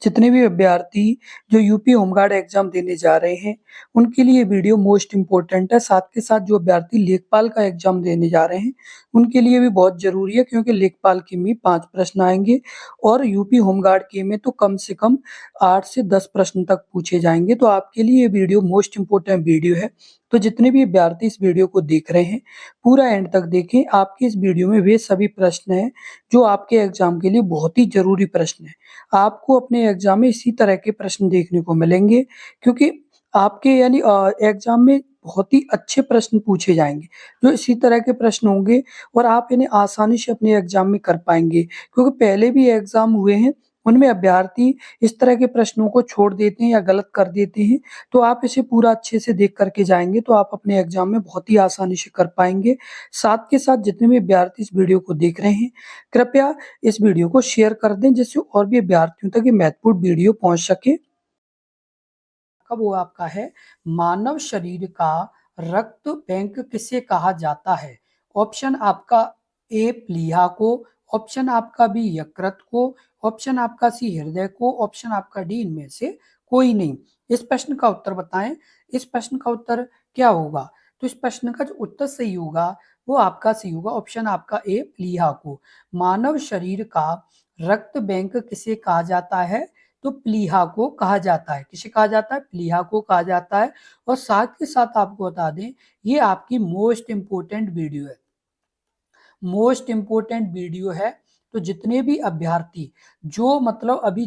जितने भी अभ्यर्थी जो यूपी होमगार्ड एग्जाम देने जा रहे हैं, उनके लिए वीडियो मोस्ट इम्पोर्टेंट है। साथ के साथ जो अभ्यर्थी लेखपाल का एग्जाम देने जा रहे हैं, उनके लिए भी बहुत ज़रूरी है, क्योंकि लेखपाल के में 5 प्रश्न आएँगे और यूपी होमगार्ड के में तो कम से कम 8 से 10 प्रश्न तक पूछे जाएँगे। तो आपके लिए ये वीडियो मोस्ट इम्पोर्टेंट वीडियो है। तो जितने भी अभ्यर्थी इस वीडियो को देख रहे हैं, पूरा एंड तक देखें। आपके इस वीडियो में वे सभी प्रश्न हैं जो आपके एग्जाम के लिए बहुत ही ज़रूरी प्रश्न हैं। आपको अपने एग्जाम में इसी तरह के प्रश्न देखने को मिलेंगे, क्योंकि आपके यानी एग्जाम में बहुत ही अच्छे प्रश्न पूछे जाएँगे, जो इसी तरह के प्रश्न होंगे और आप इन्हें आसानी से अपने एग्जाम में कर पाएँगे। क्योंकि पहले भी एग्जाम हुए हैं, उनमें अभ्यर्थी इस तरह के प्रश्नों को छोड़ देते हैं या गलत कर देते हैं। तो आप इसे पूरा अच्छे से देख कर के जाएँगे, तो आप अपने एग्जाम में बहुत ही आसानी से कर पाएँगे। साथ के साथ जितने भी अभ्यर्थी इस वीडियो को देख रहे हैं, कृपया इस वीडियो को शेयर कर दें, जिससे और भी अभ्यर्थियों तक ये महत्वपूर्ण वीडियो पहुंच सके। अब वो आपका है, मानव शरीर का रक्त बैंक किसे कहा जाता है? ऑप्शन आपका ए प्लीहा को, ऑप्शन आपका बी यकृत को, ऑप्शन आपका सी हृदय को, ऑप्शन आपका डी इनमें से कोई नहीं। इस प्रश्न का उत्तर बताएं। इस प्रश्न का उत्तर क्या होगा? तो इस प्रश्न का जो उत्तर सही होगा वो आपका सही होगा, ऑप्शन आपका ए प्लीहा को। मानव शरीर का रक्त बैंक किसे कहा जाता है? तो प्लीहा को कहा जाता है। किसे कहा जाता है? प्लीहा को कहा जाता है। और साथ के साथ आपको बता दें, ये आपकी मोस्ट इंपोर्टेंट वीडियो है। मोस्ट इंपोर्टेंट वीडियो है। तो जितने भी अभ्यर्थी जो मतलब अभी,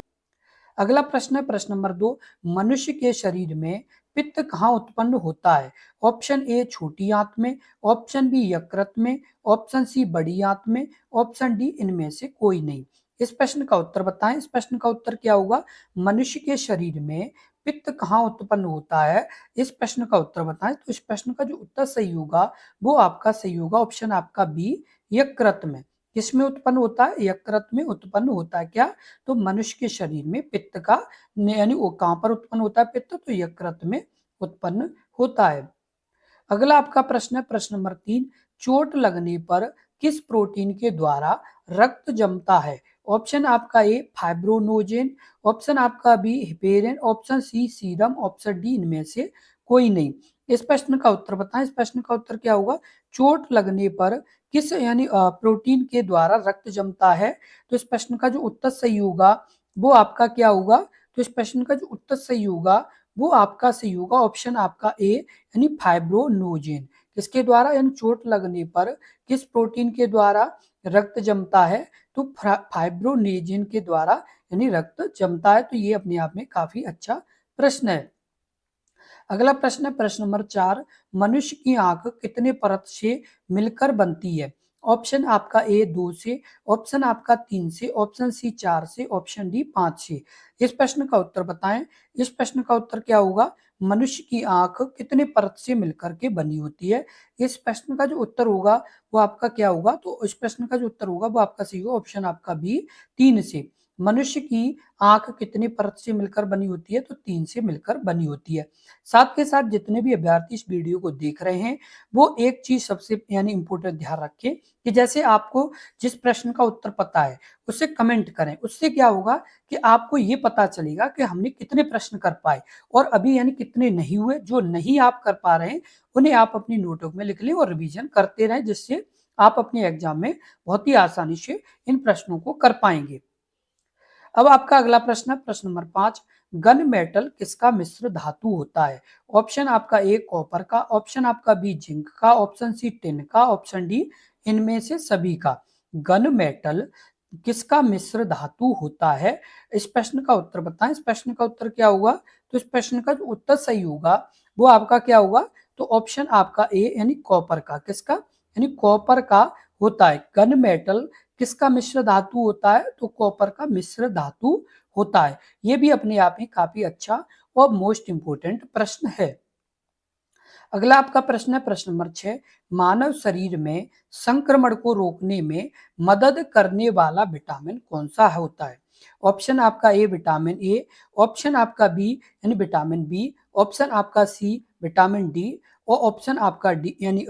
अगला प्रश्न है प्रश्न नंबर 2, मनुष्य के शरीर में पित्त कहाँ उत्पन्न होता है? ऑप्शन ए छोटी आंत में, ऑप्शन बी यकृत में, ऑप्शन सी बड़ी आंत में, ऑप्शन डी इनमें से कोई नहीं। इस प्रश्न का उत्तर बताएं। इस प्रश्न का उत्तर क्या होगा? मनुष्य के शरीर में पित्त कहाँ उत्पन्न होता है? इस प्रश्न का उत्तर बताएं। तो इस प्रश्न का जो उत्तर सही होगा वो आपका सही होगा, ऑप्शन आपका बी यकृत में। किसमें उत्पन्न होता है? यकृत में उत्पन्न होता है। क्या? तो मनुष्य के शरीर में पित्त का यानी वो कहां पर उत्पन्न होता है पित्त? तो यकृत में उत्पन्न होता है। अगला आपका प्रश्न है प्रश्न नंबर 3, चोट लगने पर किस प्रोटीन के द्वारा रक्त जमता है? ऑप्शन आपका ए फाइब्रोनोजेन, ऑप्शन आपका B heparin, option C serum, option D इनमें से कोई नहीं। इस प्रश्न का उत्तर बताएं। इस प्रश्न का उत्तर क्या होगा? चोट लगने पर किस यानी प्रोटीन के द्वारा रक्त जमता है? तो इस प्रश्न का जो उत्तर सही होगा वो आपका क्या होगा? तो इस प्रश्न का जो उत्तर सही होगा वो आपका सही होगा, ऑप्शन आपका ए यानी फाइब्रोनोजेन। किसके द्वारा? यानी चोट लगने पर किस प्रोटीन के द्वारा रक्त जमता है? तो फाइब्रोनोजेन के द्वारा यानी रक्त जमता है। तो ये अपने आप में काफी अच्छा प्रश्न है। अगला प्रश्न है प्रश्न नंबर 4, मनुष्य की आंख कितने परत से मिलकर बनती है? ऑप्शन आपका ए 2 से, ऑप्शन आपका 3 से, ऑप्शन सी 4 से, ऑप्शन डी 5 से। इस प्रश्न का उत्तर बताएं। इस प्रश्न का उत्तर क्या होगा? मनुष्य की आंख कितने परत से मिलकर के बनी होती है? इस प्रश्न का जो उत्तर होगा वो आपका क्या होगा? तो इस प्रश्न का जो उत्तर होगा वो आपका सही होगा, ऑप्शन आपका बी 3 से। मनुष्य की आंख कितनी परत से मिलकर बनी होती है? तो 3 से मिलकर बनी होती है। साथ के साथ जितने भी अभ्यर्थी इस वीडियो को देख रहे हैं, वो एक चीज सबसे यानी इंपॉर्टेंट ध्यान रखें कि जैसे आपको जिस प्रश्न का उत्तर पता है उसे कमेंट करें। उससे क्या होगा कि आपको ये पता चलेगा कि हमने कितने प्रश्न कर पाए और अभी यानी कितने नहीं हुए। जो नहीं आप कर पा रहे हैं उन्हें आप अपनी नोटबुक में लिख लें और रिवीजन करते रहें, जिससे आप अपने एग्जाम में बहुत ही आसानी से इन प्रश्नों को कर पाएंगे। अब आपका अगला प्रश्न है प्रश्न नंबर 5, गन मेटल किसका मिश्र धातु होता है? ऑप्शन आपका ए कॉपर का, ऑप्शन आपका बी जिंक का, ऑप्शन सी टिन का, ऑप्शन डी इनमें से सभी का। गन मेटल किसका मिश्र धातु होता है? इस प्रश्न का उत्तर बताएं। इस प्रश्न का उत्तर क्या होगा? तो इस प्रश्न का जो उत्तर सही होगा वो आपका क्या होगा? तो ऑप्शन आपका ए यानी कॉपर का। किसका? यानी कॉपर का होता है। गन मेटल किसका मिश्र धातु होता है? तो कॉपर का मिश्र धातु होता है। ये भी अपने आप में काफी अच्छा और मोस्ट इंपोर्टेंट प्रश्न है। अगला आपका प्रश्न है प्रश्न नंबर 6, मानव शरीर में संक्रमण को रोकने में मदद करने वाला विटामिन कौन सा होता है? ऑप्शन आपका ए विटामिन ए, ऑप्शन आपका बी यानी विटामिन बी, ऑप्शन आपका सी विटामिन डी और ऑप्शन आपका डी यानी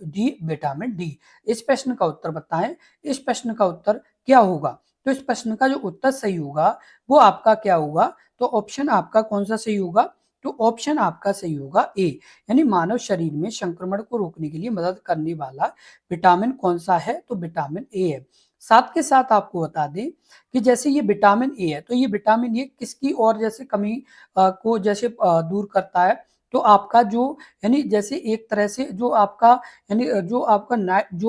डी विटामिन डी। इस प्रश्न का उत्तर बताएं। इस प्रश्न का उत्तर क्या होगा? तो इस प्रश्न का जो उत्तर सही होगा वो आपका क्या होगा? तो ऑप्शन आपका कौन सा सही होगा? तो ऑप्शन आपका सही होगा ए, यानी मानव शरीर में संक्रमण को रोकने के लिए मदद करने वाला विटामिन कौन सा है? तो विटामिन ए है। साथ के साथ आपको बता दें कि जैसे ये विटामिन ए है, तो ये विटामिन ए किसकी और जैसे कमी को जैसे दूर करता है? तो आपका जो यानी जैसे एक तरह से जो आपका यानी जो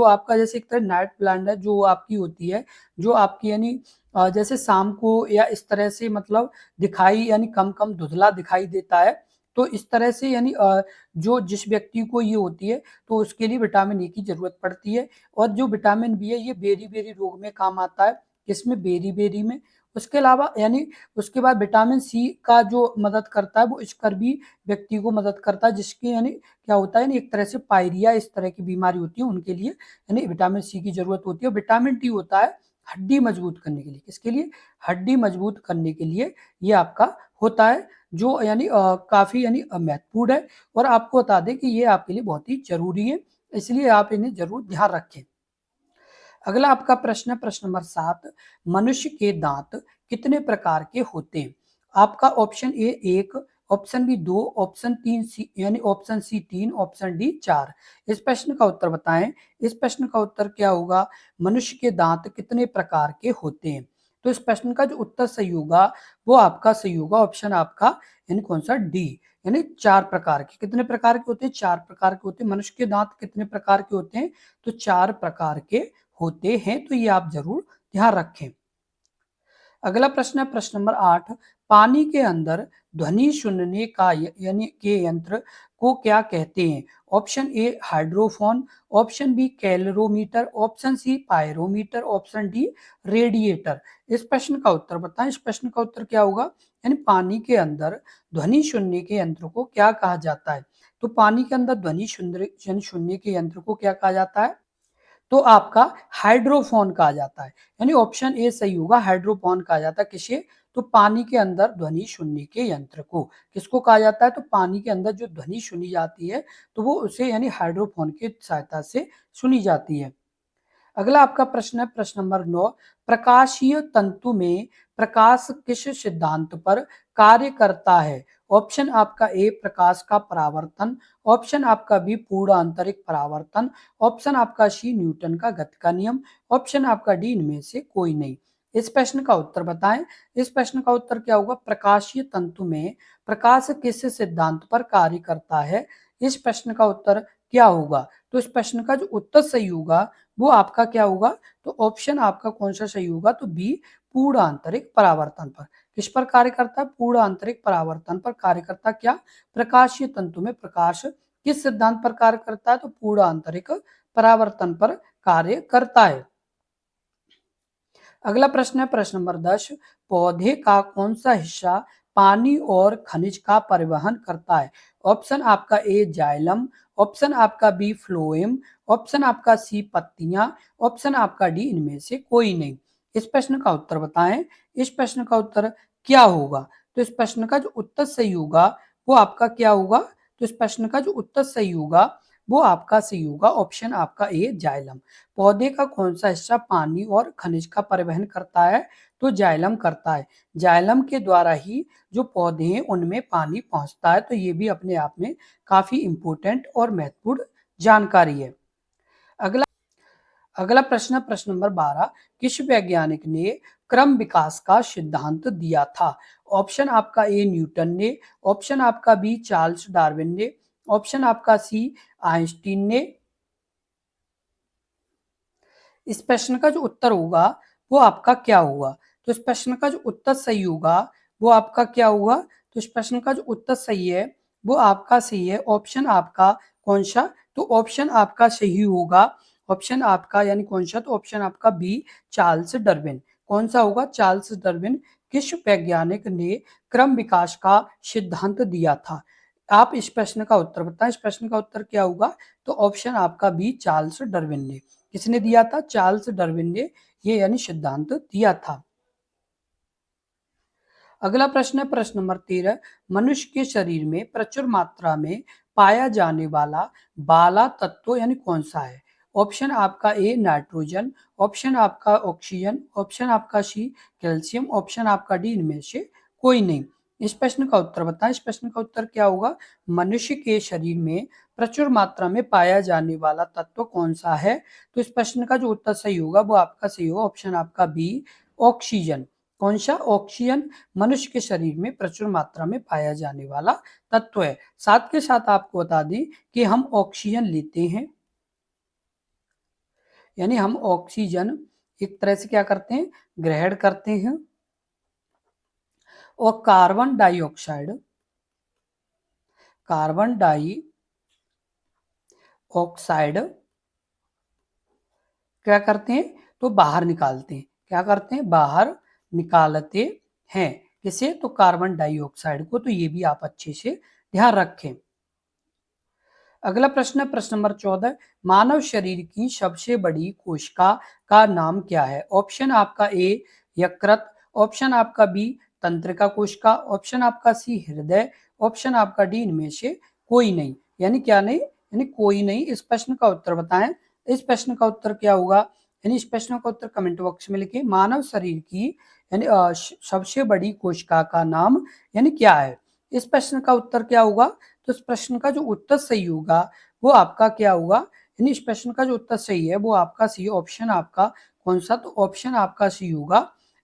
आपका जैसे एक तरह नाइट प्लांट है जो आपकी होती है, जो आपकी यानी जैसे शाम को या इस तरह से मतलब दिखाई यानी कम-कम धुंधला दिखाई देता है, तो इस तरह से यानी जो जिस व्यक्ति को ये होती है, तो उसके लिए विटामिन ए की ज़रूरत पड़ती है और जो विटामिन बी है ये बेरी-बेरी रोग में काम आता है, किसमें? बेरी-बेरी में। उसके अलावा यानी उसके बाद विटामिन सी का जो मदद करता है वो स्कर्वी व्यक्ति को मदद करता है जिसके यानी क्या होता है ना एक तरह से पायरिया इस तरह की बीमारी होती है उनके लिए यानी विटामिन सी की ज़रूरत होती है। विटामिन डी होता है हड्डी मजबूत करने के लिए, किसके लिए? हड्डी मजबूत करने के लिए ये आपका होता है जो यानी काफ़ी यानी महत्वपूर्ण है और आपको बता दें कि ये आपके लिए बहुत ही ज़रूरी है, इसलिए आप इन्हें ज़रूर ध्यान रखें। अगला आपका प्रश्न है प्रश्न नंबर 7, मनुष्य के दांत कितने प्रकार के होते हैं? आपका option A 1, option B 2, option 3 C यानी ऑप्शन सी 3, ऑप्शन डी 4। इस प्रश्न का उत्तर बताएं। इस प्रश्न का उत्तर क्या होगा? मनुष्य के दांत कितने प्रकार के होते हैं? तो इस प्रश्न का जो उत्तर सही होगा वो आपका सही होगा ऑप्शन आपका यानी कौन सा? डी, यानी 4 प्रकार के। कितने प्रकार के होते हैं? 4 प्रकार के होते हैं। मनुष्य के दांत कितने प्रकार के होते हैं? तो 4 प्रकार के होते हैं, तो ये आप जरूर ध्यान रखें। अगला प्रश्न है प्रश्न नंबर 8, पानी के अंदर ध्वनि सुनने का यानी के यंत्र को क्या कहते हैं? Option A hydrophone, option B calorimeter, option C pyrometer, option D radiator. इस प्रश्न का उत्तर बताएं। इस प्रश्न का उत्तर क्या होगा? यानी पानी के अंदर ध्वनि सुनने के यंत्र को क्या कहा जाता है? तो पानी के अंदर ध्वनि सुनने के यंत्र को क्या कहा जाता है? तो आपका हाइड्रोफोन कहा जाता है, यानी ऑप्शन ए सही होगा, हाइड्रोफोन कहा जाता है किसे? तो पानी के अंदर ध्वनि सुनने के यंत्र को किसको कहा जाता है? तो पानी के अंदर जो ध्वनि सुनी जाती है तो वो उसे यानी हाइड्रोफोन की सहायता से सुनी जाती है। अगला आपका प्रश्न है प्रश्न नंबर 9, प्रकाशीय तंतु में प्रकाश किस सिद्धांत पर कार्य करता है? ऑप्शन आपका ए प्रकाश का परावर्तन, ऑप्शन आपका बी पूर्ण आंतरिक परावर्तन, ऑप्शन आपका सी न्यूटन का गति का नियम, ऑप्शन आपका डी इनमें से कोई नहीं। इस प्रश्न का उत्तर बताएं। इस प्रश्न का उत्तर क्या होगा? प्रकाशीय तंतु में प्रकाश किस सिद्धांत पर कार्य करता है? इस प्रश्न का उत्तर क्या होगा? तो इस प्रश्न का जो उत्तर सही होगा वो आपका क्या होगा? तो ऑप्शन आपका कौन सा सही होगा? तो बी पूर्ण आंतरिक परावर्तन पर। किस पर कार्य करता है? पूर्ण आंतरिक परावर्तन पर कार्य करता क्या? प्रकाशीय तंतु में प्रकाश किस सिद्धांत पर कार्य करता है? तो पूर्ण आंतरिक परावर्तन पर कार्य करता है। अगला प्रश्न है प्रश्न नंबर 10, पौधे का कौन सा हिस्सा पानी और खनिज का परिवहन करता है? ऑप्शन आपका ए जाइलम, ऑप्शन आपका बी फ्लोएम, ऑप्शन आपका सी पत्तियां, ऑप्शन आपका डी इनमें से कोई नहीं। इस प्रश्न का उत्तर बताएं। इस प्रश्न का उत्तर क्या होगा? तो इस प्रश्न का जो उत्तर सही होगा वो आपका क्या होगा? तो इस प्रश्न का जो उत्तर सही होगा वो आपका सही होगा ऑप्शन आपका ए जाइलम। पौधे का कौन सा हिस्सा पानी और खनिज का परिवहन करता है? तो जाइलम करता है। जाइलम के द्वारा ही जो पौधे हैं उनमें पानी पहुंचता है, तो ये भी अपने आप में काफी इंपॉर्टेंट और महत्वपूर्ण जानकारी है। अगला अगला प्रश्न है प्रश्न नंबर 12, किस वैज्ञानिक ने क्रम विकास का सिद्धांत दिया था? ऑप्शन आपका ए न्यूटन ने, ऑप्शन आपका बी चार्ल्स डार्विन ने, ऑप्शन आपका सी आइंस्टीन ने। इस प्रश्न का जो उत्तर होगा वो आपका क्या होगा? तो इस प्रश्न का जो उत्तर सही होगा वो आपका क्या होगा? तो इस प्रश्न का जो उत्तर सही है वो आपका सही है ऑप्शन आपका कौन सा? तो ऑप्शन आपका सही होगा ऑप्शन आपका यानी कौन सा? तो ऑप्शन आपका बी चार्ल्स डार्विन। कौन सा होगा? चार्ल्स डार्विन किस वैज्ञानिक ने क्रम विकास का सिद्धांत दिया था? आप इस प्रश्न का उत्तर बताएं। इस प्रश्न का उत्तर क्या होगा? तो ऑप्शन आपका बी चार्ल्स डार्विन ने। किसने दिया था? चार्ल्स डार्विन ने ये यानी सिद्धांत दिया था। अगला प्रश्न है प्रश्न नंबर 13, मनुष्य के शरीर में प्रचुर मात्रा में पाया जाने वाला बाला तत्व यानी कौन सा है? ऑप्शन आपका ए नाइट्रोजन, ऑप्शन आपका ऑक्सीजन, ऑप्शन आपका सी कैल्शियम, ऑप्शन आपका डी इनमें से कोई नहीं। इस प्रश्न का उत्तर बताएं। इस प्रश्न का उत्तर क्या होगा? मनुष्य के शरीर में प्रचुर मात्रा में पाया जाने वाला तत्व कौन सा है? तो इस प्रश्न का जो उत्तर सही होगा वो आपका सही होगा ऑप्शन आपका बी ऑक्सीजन। कौन सा? ऑक्सीजन मनुष्य के शरीर में प्रचुर मात्रा में पाया जाने वाला तत्व है। साथ के साथ आपको बता दें कि हम ऑक्सीजन लेते हैं, यानी हम ऑक्सीजन एक तरह से क्या करते हैं? ग्रहण करते हैं, और कार्बन डाइऑक्साइड क्या करते हैं? तो बाहर निकालते हैं। क्या करते हैं? बाहर निकालते हैं। किसे? तो कार्बन डाइऑक्साइड को। तो ये भी आप अच्छे से ध्यान रखें। अगला प्रश्न है प्रश्न नंबर 14। मानव शरीर की सबसे बड़ी कोशिका का नाम क्या है? ऑप्शन आपका ए यकृत, ऑप्शन आपका बी तंत्रिका कोशिका, ऑप्शन आपका सी हृदय, ऑप्शन आपका डी इनमें से कोई नहीं। यानी क्या नहीं? यानी कोई नहीं। इस प्रश्न का उत्तर बताएं। इस प्रश्न का उत्तर क्या होगा? यानी इस प्रश्न का उत्तर कमेंट बॉक्स में लिखें। मानव शरीर की यानी सबसे बड़ी कोशिका का नाम यानी क्या है? इस प्रश्न का उत्तर क्या होगा? तो इस प्रश्न का जो उत्तर सही होगा वो आपका क्या होगा? यानी इस प्रश्न का जो उत्तर सही है वो आपका सी ऑप्शन आपका कौन सा? तो ऑप्शन आपका सी होगा।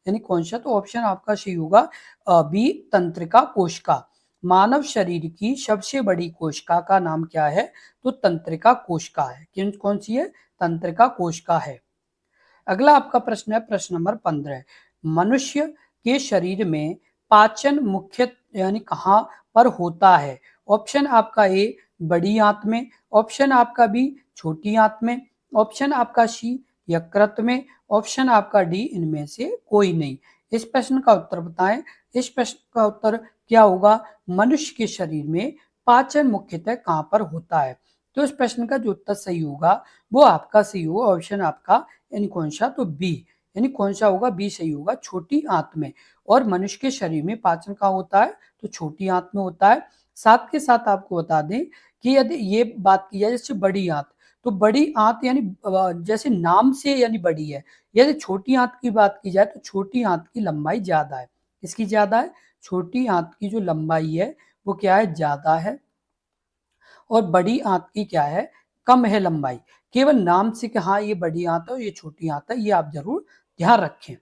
यानी कौन सा? तो ऑप्शन आपका सी होगा बी तंत्रिका कोशिका। मानव शरीर की सबसे बड़ी कोशिका का नाम क्या है? तो तंत्रिका कोशिका है। कौन सी है? तंत्रिका कोशिका है। अगला आपका प्रश्न है प्रश्न नंबर 15। मनुष्य के शरीर में पाचन मुख्य यानी कहाँ पर होता है? ऑप्शन आपका ए बड़ी आंत में, ऑप्शन आपका बी छोटी आंत में, ऑप्शन आपका सी यकृत में, ऑप्शन आपका डी इनमें से कोई नहीं। इस प्रश्न का उत्तर बताएं। इस प्रश्न का उत्तर क्या होगा? मनुष्य के शरीर में पाचन मुख्यतः कहाँ पर होता है? तो इस प्रश्न का जो उत्तर सही होगा वो आपका सही होगा ऑप्शन आपका यानी कौन सा? तो बी। यानी कौन सा होगा? बी सही होगा, छोटी आंत में। और मनुष्य के शरीर में पाचन कहाँ होता है? तो छोटी आंत में होता है। साथ के साथ आपको बता दें कि यदि ये बात की जाए जैसे बड़ी आंत, तो बड़ी आंत यानी जैसे नाम से यानी बड़ी है। यदि छोटी आंत की बात की जाए तो छोटी आंत की लंबाई ज्यादा है। किसकी ज्यादा है? छोटी आंत की जो लंबाई है वो क्या है? ज्यादा है। और बड़ी आंत की क्या है? कम है लंबाई। केवल नाम से कि हाँ ये बड़ी आंत है और ये छोटी आंत है, ये आप जरूर ध्यान रखें।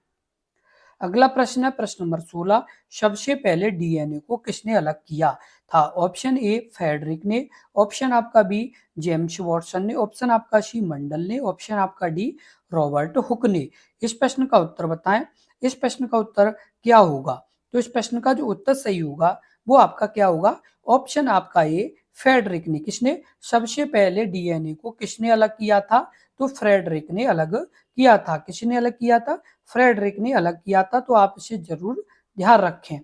अगला प्रश्न है प्रश्न नंबर 16। सबसे पहले डीएनए को किसने अलग किया था? ऑप्शन ए फेडरिक ने, ऑप्शन आपका बी जेम्स वॉटसन ने, ऑप्शन आपका सी मंडल ने, ऑप्शन आपका डी रॉबर्ट हुक ने। इस प्रश्न का उत्तर बताएं। इस प्रश्न का उत्तर क्या होगा? तो इस प्रश्न का जो उत्तर सही होगा वो आपका क्या होगा? ऑप्शन आपका ए फेडरिक ने। किसने? सबसे पहले डीएनए को किसने अलग किया था? तो फ्रेडरिक ने अलग किया था। किसने अलग किया था? फ्रेडरिक ने अलग किया था। तो आप इसे जरूर ध्यान रखें।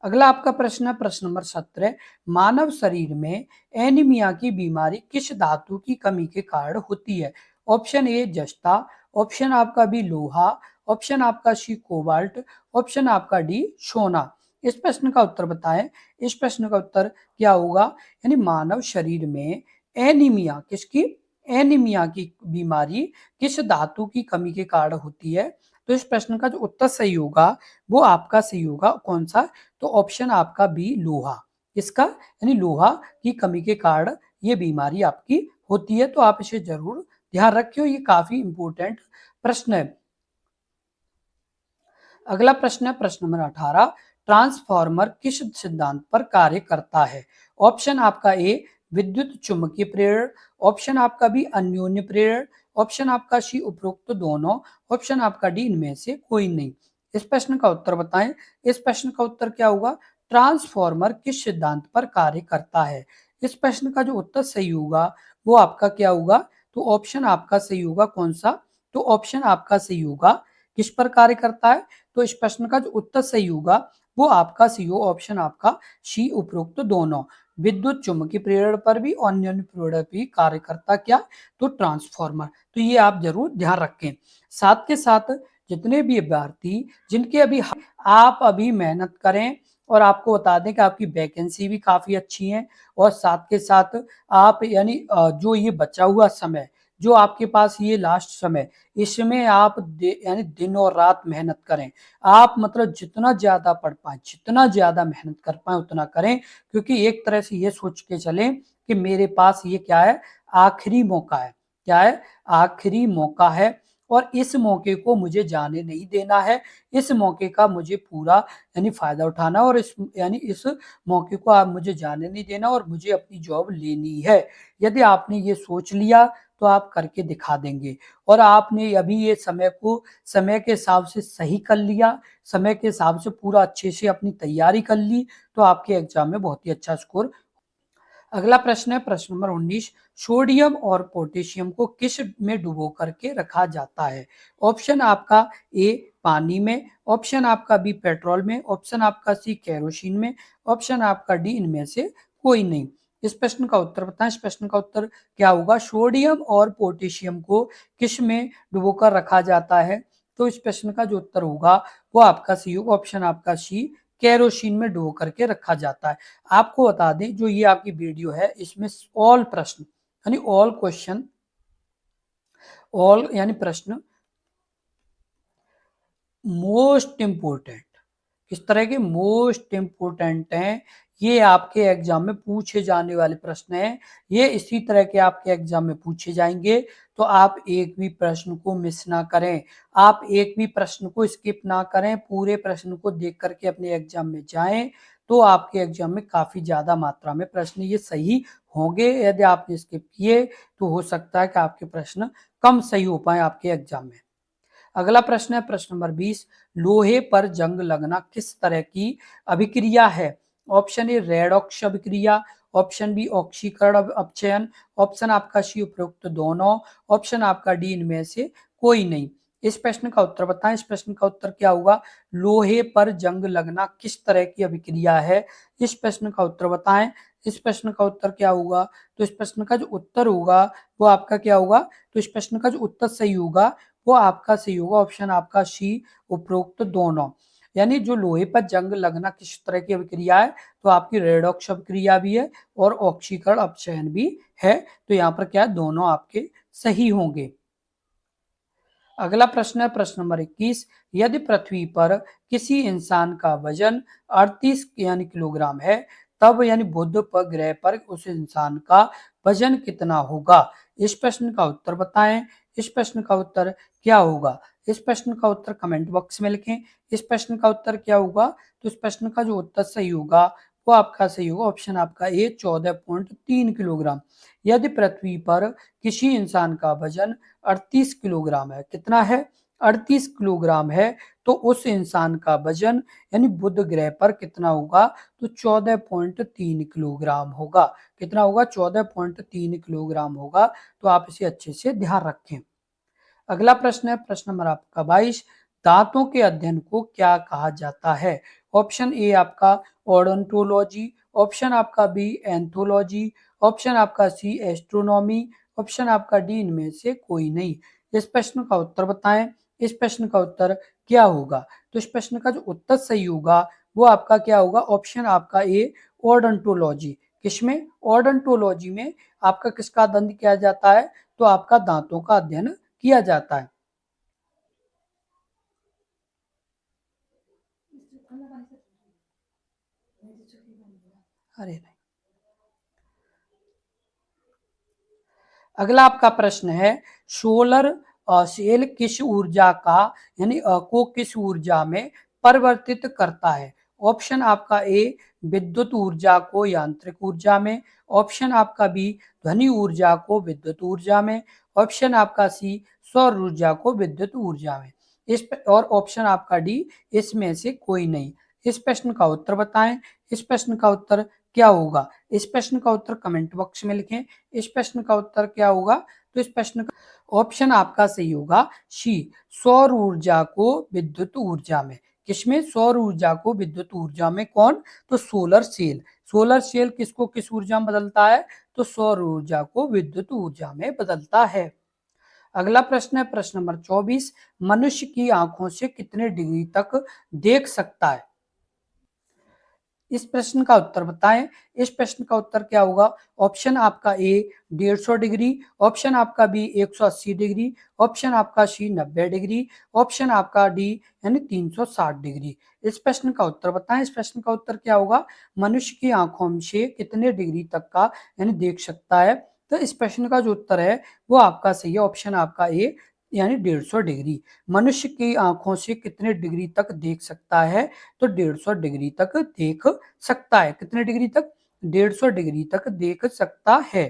अगला आपका प्रश्न है प्रश्न नंबर 17। मानव शरीर में एनीमिया की बीमारी किस धातु की कमी के कारण होती है? ऑप्शन ए जस्ता, ऑप्शन आपका बी लोहा, ऑप्शन आपका सी कोबाल्ट, ऑप्शन आपका डी सोना। इस प्रश्न का उत्तर बताएं। इस प्रश्न का उत्तर क्या होगा? यानी मानव शरीर में एनीमिया किसकी? एनीमिया की बीमारी किस धातु की कमी के कारण होती है? तो इस प्रश्न का जो उत्तर सही होगा वो आपका सही होगा कौन सा? तो ऑप्शन आपका बी लोहा। इसका यानी लोहा की कमी के कारण ये बीमारी आपकी होती है। तो आप इसे जरूर ध्यान रखियो, ये काफी इंपॉर्टेंट प्रश्न है। अगला प्रश्न है प्रश्न नंबर 18। ट्रांसफार्मर किस सिद्धांत पर कार्य करता है? ऑप्शन आपका ए विद्युत चुम्बकीय प्रेरण, ऑप्शन आपका बी अन्योन्य प्रेरण, ऑप्शन आपका सी उपरोक्त दोनों, ऑप्शन आपका डी इनमें से कोई नहीं। इस प्रश्न का उत्तर बताएं। इस प्रश्न का उत्तर क्या होगा? ट्रांसफार्मर किस सिद्धांत पर कार्य करता है? इस प्रश्न का जो उत्तर सही होगा वो आपका क्या होगा? तो ऑप्शन आपका सही होगा कौन सा? तो ऑप्शन आपका सही होगा किस पर कार्य करता है? तो इस प्रश्न का जो उत्तर सही होगा वो आपका सी हो ऑप्शन आपका सी उपरोक्त दोनों। विद्युत चुम्बकीय प्रेरण पर भी और अन्य प्रेरण भी कार्य करता क्या? तो ट्रांसफार्मर। तो ये आप जरूर ध्यान रखें। साथ के साथ जितने भी अभ्यर्थी जिनके अभी आप अभी मेहनत करें, और आपको बता दें कि आपकी वैकेंसी भी काफी अच्छी है। और साथ के साथ आप यानी जो ये बचा हुआ समय जो आपके पास ये लास्ट समय, इसमें आप यानी दिन और रात मेहनत करें। आप मतलब जितना ज्यादा पढ़ पाए, जितना ज्यादा मेहनत कर पाए उतना करें, क्योंकि एक तरह से ये सोच के चलें कि मेरे पास ये क्या है, आखिरी मौका है। क्या है? आखिरी मौका है, और इस मौके को मुझे जाने नहीं देना है। इस मौके का मुझे पूरा यानी फायदा उठाना, और इस मौके को आप मुझे जाने नहीं देना, और मुझे अपनी जॉब लेनी है। यदि आपने ये सोच लिया तो आप करके दिखा देंगे। और आपने अभी ये समय के हिसाब से सही कर लिया, समय के हिसाब से पूरा अच्छे से अपनी तैयारी कर ली, तो आपके एग्जाम में बहुत ही अच्छा स्कोर। अगला प्रश्न है प्रश्न नंबर 19। सोडियम और पोटेशियम को किस में डुबो करके रखा जाता है? ऑप्शन आपका ए पानी में, ऑप्शन आपका बी पेट्रोल में, ऑप्शन आपका सी केरोसिन में, ऑप्शन आपका डी इनमें से कोई नहीं। इस प्रश्न का उत्तर बताएं। इस प्रश्न का उत्तर क्या होगा? सोडियम और पोटेशियम को किस में डुबोकर रखा जाता है? तो इस प्रश्न का जो उत्तर होगा वो आपका सी होगा, ऑप्शन आपका सी केरोसिन में डुबो करके रखा जाता है। आपको बता दें, जो ये आपकी वीडियो है इसमें ऑल प्रश्न यानी ऑल क्वेश्चन, ऑल यानी प्रश्न मोस्ट इंपोर्टेंट, किस तरह के मोस्ट इंपोर्टेंट हैं, ये आपके एग्जाम में पूछे जाने वाले प्रश्न हैं। ये इसी तरह के आपके एग्जाम में पूछे जाएंगे, तो आप एक भी प्रश्न को मिस ना करें, आप एक भी प्रश्न को स्किप ना करें, पूरे प्रश्न को देख करके अपने एग्जाम में जाएं, तो आपके एग्जाम में काफी ज्यादा मात्रा में प्रश्न ये सही होंगे। यदि आपने स्किप किए तो हो सकता है कि आपके प्रश्न कम सही हो पाए आपके एग्जाम में। अगला प्रश्न है प्रश्न नंबर 20। लोहे पर जंग लगना किस तरह की अभिक्रिया है? ऑप्शन ए रेडॉक्स अभिक्रिया, ऑप्शन बी ऑक्सीकरण अपचयन, ऑप्शन आपका सी उपरोक्त दोनों, ऑप्शन आपका डी इनमें से कोई नहीं। इस प्रश्न का उत्तर बताएं। इस प्रश्न का उत्तर क्या होगा? लोहे पर जंग लगना किस तरह की अभिक्रिया है? इस प्रश्न का उत्तर बताएं। इस प्रश्न का उत्तर क्या होगा? तो इस प्रश्न का जो उत्तर होगा वो आपका क्या होगा? तो इस प्रश्न का जो उत्तर सही होगा वो आपका सही होगा, ऑप्शन आपका सी उपरोक्त दोनों। यानी जो लोहे पर जंग लगना किस तरह की अभिक्रिया है, तो आपकी रेडॉक्स अभिक्रिया भी है और ऑक्सीकरण अपचयन भी है। तो यहाँ पर क्या है, दोनों आपके सही होंगे। अगला प्रश्न है प्रश्न नंबर 21। यदि पृथ्वी पर किसी इंसान का वजन 38 यानी किलोग्राम है, तब यानी बुध पर ग्रह पर उस इंसान का वजन कितना होगा? इस प्रश्न का उत्तर बताएं। इस प्रश्न का उत्तर क्या होगा? इस प्रश्न का उत्तर कमेंट बॉक्स में लिखें। इस प्रश्न का उत्तर क्या होगा? तो इस प्रश्न का जो उत्तर सही होगा वो आपका सही होगा, ऑप्शन आपका ए 14.3 किलोग्राम। यदि पृथ्वी पर किसी इंसान का वजन 38 किलोग्राम है, कितना है? 38 किलोग्राम है, तो उस इंसान का वजन यानी बुध ग्रह पर कितना होगा? तो 14.3 किलोग्राम होगा। कितना होगा? 14.3 किलोग्राम होगा। तो आप इसे अच्छे से ध्यान रखें। अगला प्रश्न है प्रश्न नंबर आपका 22। दांतों के अध्ययन को क्या कहा जाता है? ऑप्शन ए आपका ओडोंटोलॉजी, ऑप्शन आपका बी एंथोलॉजी, ऑप्शन आपका सी एस्ट्रोनॉमी, ऑप्शन आपका डी इनमें से कोई नहीं। इस प्रश्न का उत्तर बताएं। इस प्रश्न का उत्तर क्या होगा? तो इस प्रश्न का जो उत्तर सही होगा वो आपका क्या होगा? ऑप्शन आपका ए ओडोंटोलॉजी। किसमें? ओडोंटोलॉजी में आपका किसका अध्ययन किया जाता है? तो आपका दांतों का अध्ययन किया जाता है। अरे नहीं। अगला आपका प्रश्न है सोलर सेल किस ऊर्जा का यानी को किस ऊर्जा में परिवर्तित करता है? ऑप्शन आपका ए विद्युत ऊर्जा को यांत्रिक ऊर्जा में, ऑप्शन आपका बी ध्वनि ऊर्जा को विद्युत ऊर्जा में, ऑप्शन आपका सी सौर ऊर्जा को विद्युत ऊर्जा में, और ऑप्शन आपका डी इसमें से कोई नहीं। इस प्रश्न का उत्तर बताएं। इस प्रश्न का उत्तर क्या होगा? इस प्रश्न का उत्तर कमेंट बॉक्स में लिखें। इस प्रश्न का उत्तर क्या होगा? तो इस प्रश्न का ऑप्शन आपका सही होगा सी सौर ऊर्जा को विद्युत ऊर्जा में। किसमें? सौर ऊर्जा को विद्युत ऊर्जा में। कौन? तो सोलर सेल। सोलर सेल किसको किस ऊर्जा में बदलता है? तो सौर ऊर्जा को विद्युत ऊर्जा में बदलता है। अगला प्रश्न है प्रश्न नंबर 24। मनुष्य की आंखों से कितने डिग्री तक देख सकता है? इस प्रश्न का उत्तर बताएं। इस प्रश्न का उत्तर क्या होगा? ऑप्शन आपका ए 150 डिग्री, ऑप्शन आपका बी 180 डिग्री, ऑप्शन आपका सी 90 डिग्री, ऑप्शन आपका डी यानी 360 डिग्री। इस प्रश्न का उत्तर बताएं। इस प्रश्न का उत्तर क्या होगा? मनुष्य की आंखों से कितने डिग्री तक का यानी देख सकता है? तो इस प्रश्न का जो उत्तर है वो आपका सही है, ऑप्शन आपका ए यानी 150 डिग्री। मनुष्य की आंखों से कितने डिग्री तक देख सकता है? तो 150 डिग्री तक देख सकता है। कितने डिग्री तक? 150 डिग्री तक देख सकता है।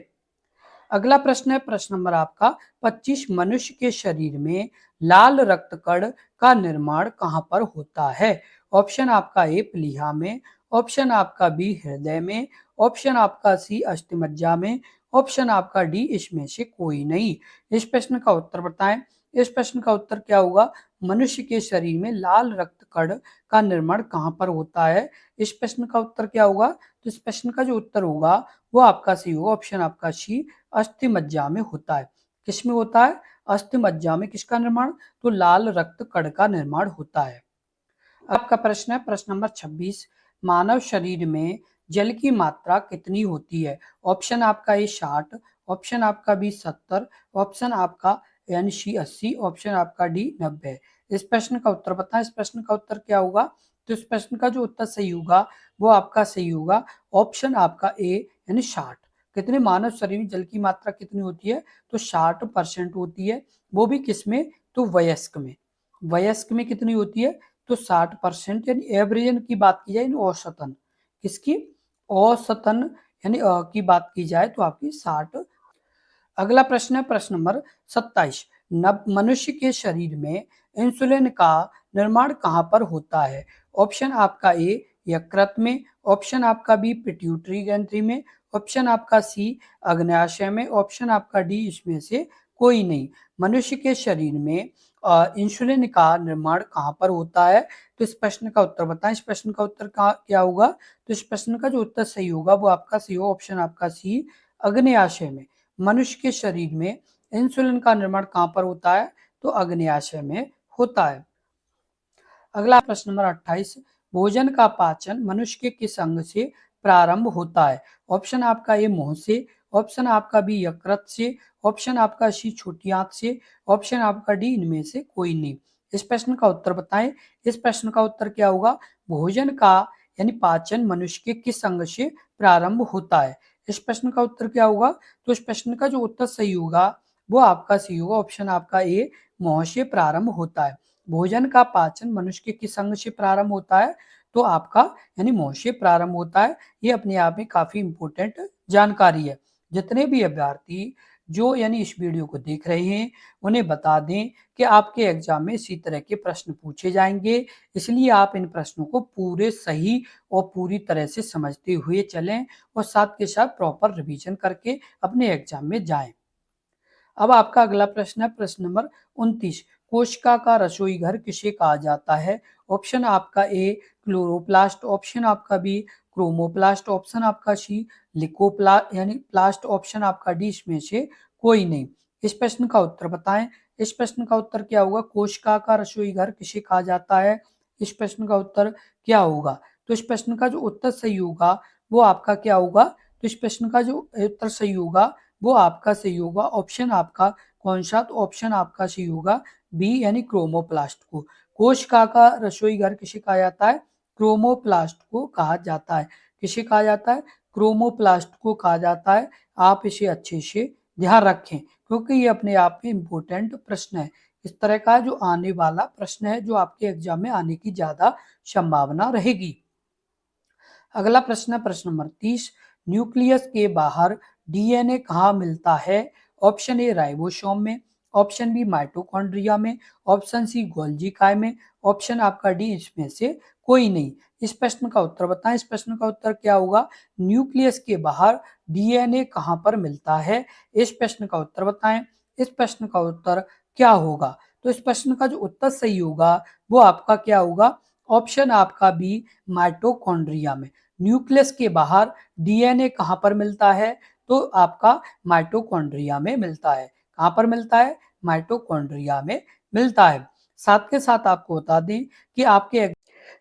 अगला प्रश्न है प्रश्न नंबर आपका 25। मनुष्य के शरीर में लाल रक्त कण का निर्माण कहां पर होता है? ऑप्शन आपका ए प्लीहा में, ऑप्शन आपका बी हृदय में, ऑप्शन आपका सी अस्थिमज्जा में, ऑप्शन आपका डी इसमें से कोई नहीं। इस प्रश्न का उत्तर बताएं। इस प्रश्न का उत्तर क्या होगा? मनुष्य के शरीर में लाल रक्त कण का निर्माण कहां पर होता है? इस प्रश्न का उत्तर क्या होगा? तो इस प्रश्न का जो उत्तर होगा वो आपका सी होगा, ऑप्शन आपका सी अस्थि मज्जा में होता है। किसमें होता है? अस्थि मज्जा में। किसका निर्माण? तो लाल रक्त कण का निर्माण होता है। आपका प्रश्न है प्रश्न नंबर 26। मानव शरीर में जल की मात्रा कितनी होती है? ऑप्शन आपका ए 60, ऑप्शन आपका बी 70, ऑप्शन आपका यानी सी 80, ऑप्शन आपका डी 90। इस प्रश्न का उत्तर बताएं। इस प्रश्न का उत्तर क्या होगा? तो इस प्रश्न का जो उत्तर सही होगा वो आपका सही होगा, ऑप्शन आपका ए यानी 60। कितने मानव शरीर में जल की मात्रा कितनी होती है? तो 60% होती है। वो भी किसमें? तो वयस्क में। वयस्क में कितनी होती है? तो 60%, यानी एवरेजन की बात की जाए, औसतन। किसकी? औसतन यानी की बात की जाए तो आपकी 60। अगला प्रश्न है प्रश्न नंबर 27। मनुष्य के शरीर में इंसुलिन का निर्माण कहां पर होता है? ऑप्शन आपका ए यकृत में, ऑप्शन आपका बी पिट्यूटरी ग्रंथि में, ऑप्शन आपका सी अग्न्याशय में, ऑप्शन आपका डी इसमें से कोई नहीं। मनुष्य के शरीर में इंसुलिन का निर्माण कहां पर होता है? तो इस प्रश्न का उत्तर बताएं। इस प्रश्न का उत्तर क्या होगा? तो इस प्रश्न का जो उत्तर सही होगा वो आपका सही होगा, ऑप्शन आपका सी अग्न्याशय में। मनुष्य के शरीर में इंसुलिन का निर्माण कहां पर होता है? तो अग्न्याशय में होता है। अगला प्रश्न नंबर 28। भोजन का पाचन मनुष्य के किस अंग से प्रारंभ होता है? ऑप्शन आपका ए मुंह से, ऑप्शन आपका बी यकृत से, ऑप्शन आपका सी छोटी आंत से, ऑप्शन आपका डी इनमें से कोई नहीं। इस प्रश्न का उत्तर बताएं। इस प्रश्न का उत्तर क्या होगा? भोजन का यानी पाचन मनुष्य के किस अंग से प्रारंभ होता है? इस प्रश्न का उत्तर क्या होगा? तो इस प्रश्न का जो उत्तर सही होगा वो आपका सही होगा, ऑप्शन आपका ए मुंह से प्रारंभ होता है। भोजन का पाचन मनुष्य के किस अंग से प्रारंभ होता है? तो आपका यानी मुंह से प्रारंभ होता है। ये अपने आप में काफी इंपॉर्टेंट जानकारी है। जितने भी अभ्यर्थी जो यानी इस वीडियो को देख रहे हैं उन्हें बता दें कि आपके एग्जाम में इसी तरह के प्रश्न पूछे जाएंगे, इसलिए आप इन प्रश्नों को पूरे सही और पूरी तरह से समझते हुए चलें और साथ के साथ प्रॉपर रिवीजन करके अपने एग्जाम में जाएं। अब आपका अगला प्रश्न है प्रश्न नंबर 29। कोशिका का रसोई घर किसे कहा जाता है? ऑप्शन आपका ए क्लोरोप्लास्ट, ऑप्शन आपका बी क्रोमोप्लास्ट, ऑप्शन आपका सी लिकोप्ला यानी प्लास्ट, ऑप्शन आपका डी इसमें से कोई नहीं। इस प्रश्न का उत्तर बताएं। इस प्रश्न का उत्तर क्या होगा? कोशिका का रसोई घर किसे कहा जाता है? इस प्रश्न का उत्तर क्या होगा? तो इस प्रश्न का जो उत्तर सही होगा वो आपका क्या होगा? तो इस प्रश्न का जो उत्तर सही होगा वो आपका सही होगा, ऑप्शन आपका कौन सा? तो ऑप्शन आपका सही होगा बी यानी क्रोमोप्लास्ट को। कोशिका का रसोई घर किसे कहा जाता है? क्रोमोप्लास्ट को कहा जाता है। किसे कहा जाता है? क्रोमोप्लास्ट को कहा जाता है। आप इसे अच्छे से ध्यान रखें क्योंकि ये अपने आप में इम्पोर्टेंट प्रश्न है। इस तरह का जो आने वाला प्रश्न है जो आपके एग्जाम में आने की ज्यादा संभावना रहेगी। अगला प्रश्न है प्रश्न नंबर 30। न्यूक्लियस के बाहर डीएनए कहाँ मिलता है? ऑप्शन ए राइबोसोम में, ऑप्शन बी माइटोकॉन्ड्रिया में, ऑप्शन सी गोल्जी काय में, ऑप्शन आपका डी इसमें से कोई नहीं। इस प्रश्न का उत्तर बताएं। इस प्रश्न का उत्तर क्या होगा? न्यूक्लियस के बाहर डीएनए कहाँ पर मिलता है? इस प्रश्न का उत्तर बताएं। इस प्रश्न का उत्तर क्या होगा? तो इस प्रश्न का जो उत्तर सही होगा वो आपका क्या होगा? ऑप्शन आपका बी माइटोकॉन्ड्रिया में। न्यूक्लियस के बाहर डीएनए कहाँ पर मिलता है? तो आपका माइटोकॉन्ड्रिया में मिलता है। कहाँ पर मिलता है? माइटोकॉन्ड्रिया में मिलता है। साथ के साथ आपको बता दें कि आपके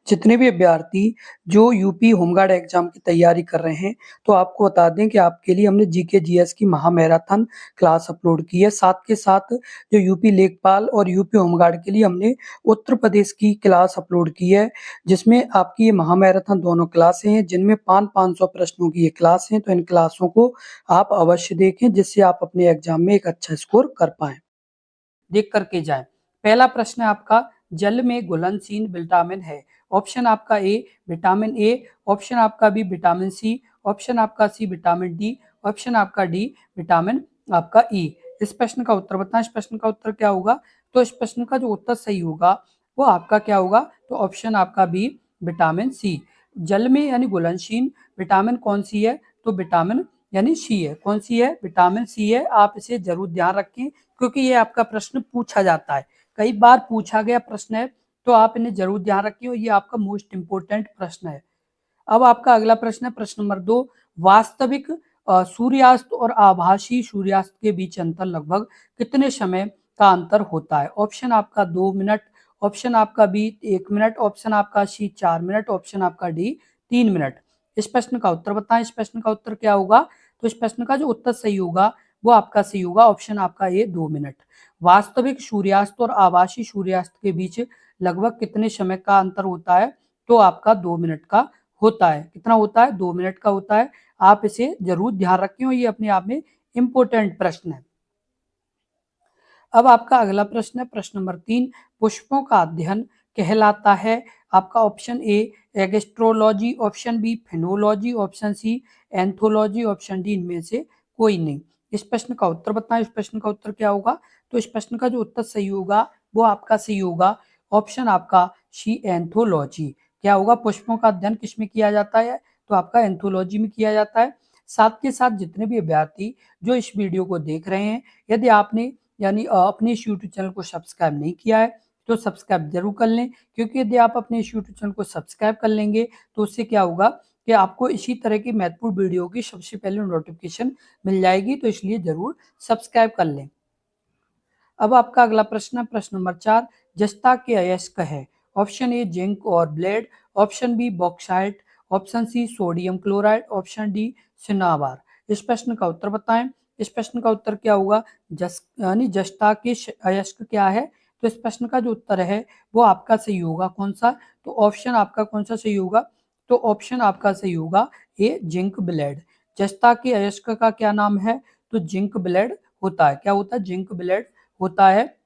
जितने भी अभ्यर्थी जो यूपी होमगार्ड एग्जाम की तैयारी कर रहे हैं, तो आपको बता दें कि आपके लिए हमने जीके जीएस की महा मैराथन क्लास अपलोड की है। साथ के साथ जो यूपी लेखपाल और यूपी होमगार्ड के लिए हमने उत्तर प्रदेश की क्लास अपलोड की है, जिसमें आपकी ये महा मैराथन दोनों क्लासें हैं, जिनमें 500 प्रश्नों की ये क्लास हैं। तो इन क्लासों को आप अवश्य देखें, जिससे आप अपने एग्जाम में एक अच्छा स्कोर कर पाएं। देख करके जाएं। पहला प्रश्न है आपका, जल में घुलनशील विटामिन है। ऑप्शन आपका ए विटामिन ए, ऑप्शन आपका बी विटामिन सी, ऑप्शन आपका सी विटामिन डी, ऑप्शन आपका डी विटामिन आपका ई। इस प्रश्न का उत्तर बताएं। इस प्रश्न का उत्तर क्या होगा? तो इस प्रश्न का जो उत्तर सही होगा वो आपका क्या होगा? तो ऑप्शन आपका बी विटामिन सी। जल में यानी घुलनशील विटामिन कौन सी है? तो विटामिन यानी सी है। कौन सी है? विटामिन सी है। आप इसे जरूर ध्यान रखें, क्योंकि ये आपका प्रश्न पूछा जाता है, कई बार पूछा गया प्रश्न है, तो आप इन्हें जरूर ध्यान रखिए और ये आपका मोस्ट इंपोर्टेंट प्रश्न है। अब आपका अगला प्रश्न है प्रश्न नंबर 2, वास्तविक सूर्यास्त और आभासी सूर्यास्त के बीच अंतर लगभग कितने समय का अंतर होता है? ऑप्शन आपका 2 मिनट, ऑप्शन आपका बी 1 मिनट, ऑप्शन आपका सी 4 मिनट, ऑप्शन आपका डी 3 मिनट। इस प्रश्न का उत्तर बताएं। इस प्रश्न का उत्तर क्या होगा? तो इस प्रश्न का जो उत्तर सही होगा वो आपका सही होगा, ऑप्शन आपका ए 2 मिनट। वास्तविक सूर्यास्त और आभासी सूर्यास्त के बीच लगभग कितने समय का अंतर होता है? तो आपका 2 मिनट का होता है। कितना होता है? 2 मिनट का होता है। आप इसे जरूर ध्यान रखें और ये अपने आप में इंपॉर्टेंट प्रश्न है। अब आपका अगला प्रश्न है प्रश्न नंबर 3, पुष्पों का अध्ययन कहलाता है। आपका option A agrostology, option B phenology, option C anthology, option D इनमें से कोई नहीं। इस प्रश्न का उत्तर बताएं। इस प्रश्न का उत्तर क्या होगा? तो इस प्रश्न का जो उत्तर सही होगा वो आपका सही होगा, ऑप्शन आपका सी एंथोलॉजी। क्या होगा? पुष्पों का अध्ययन किस में किया जाता है? तो आपका एंथोलॉजी में किया जाता है। साथ के साथ जितने भी अभ्यर्थी जो इस वीडियो को देख रहे हैं, यदि आपने यानी अपने इस यूट्यूब चैनल को सब्सक्राइब नहीं किया है तो सब्सक्राइब जरूर कर लें, क्योंकि यदि आप अपने इस यूट्यूब चैनल को सब्सक्राइब कर लेंगे तो उससे क्या होगा कि आपको इसी तरह की महत्वपूर्ण वीडियो की सबसे पहले नोटिफिकेशन मिल जाएगी, तो इसलिए जरूर सब्सक्राइब कर लें। अब आपका अगला प्रश्न है प्रश्न नंबर 4, जस्ता के अयस्क है। ऑप्शन ए जिंक और blende, option B bauxite, option C sodium chloride, option D cinnabar. इस प्रश्न का उत्तर बताएं। इस प्रश्न का उत्तर क्या होगा? यानी जस्ता के अयस्क क्या है? तो इस प्रश्न का जो उत्तर है वो आपका सही होगा, कौन सा? तो ऑप्शन आपका कौन सा सही होगा? तो ऑप्शन आपका सही होगा ए जिंक ब्लेड। जस्ता के अयस्क का क्या नाम है? तो जिंक ब्लेड होता है। क्या होता है? जिंक ब्लेड होता है।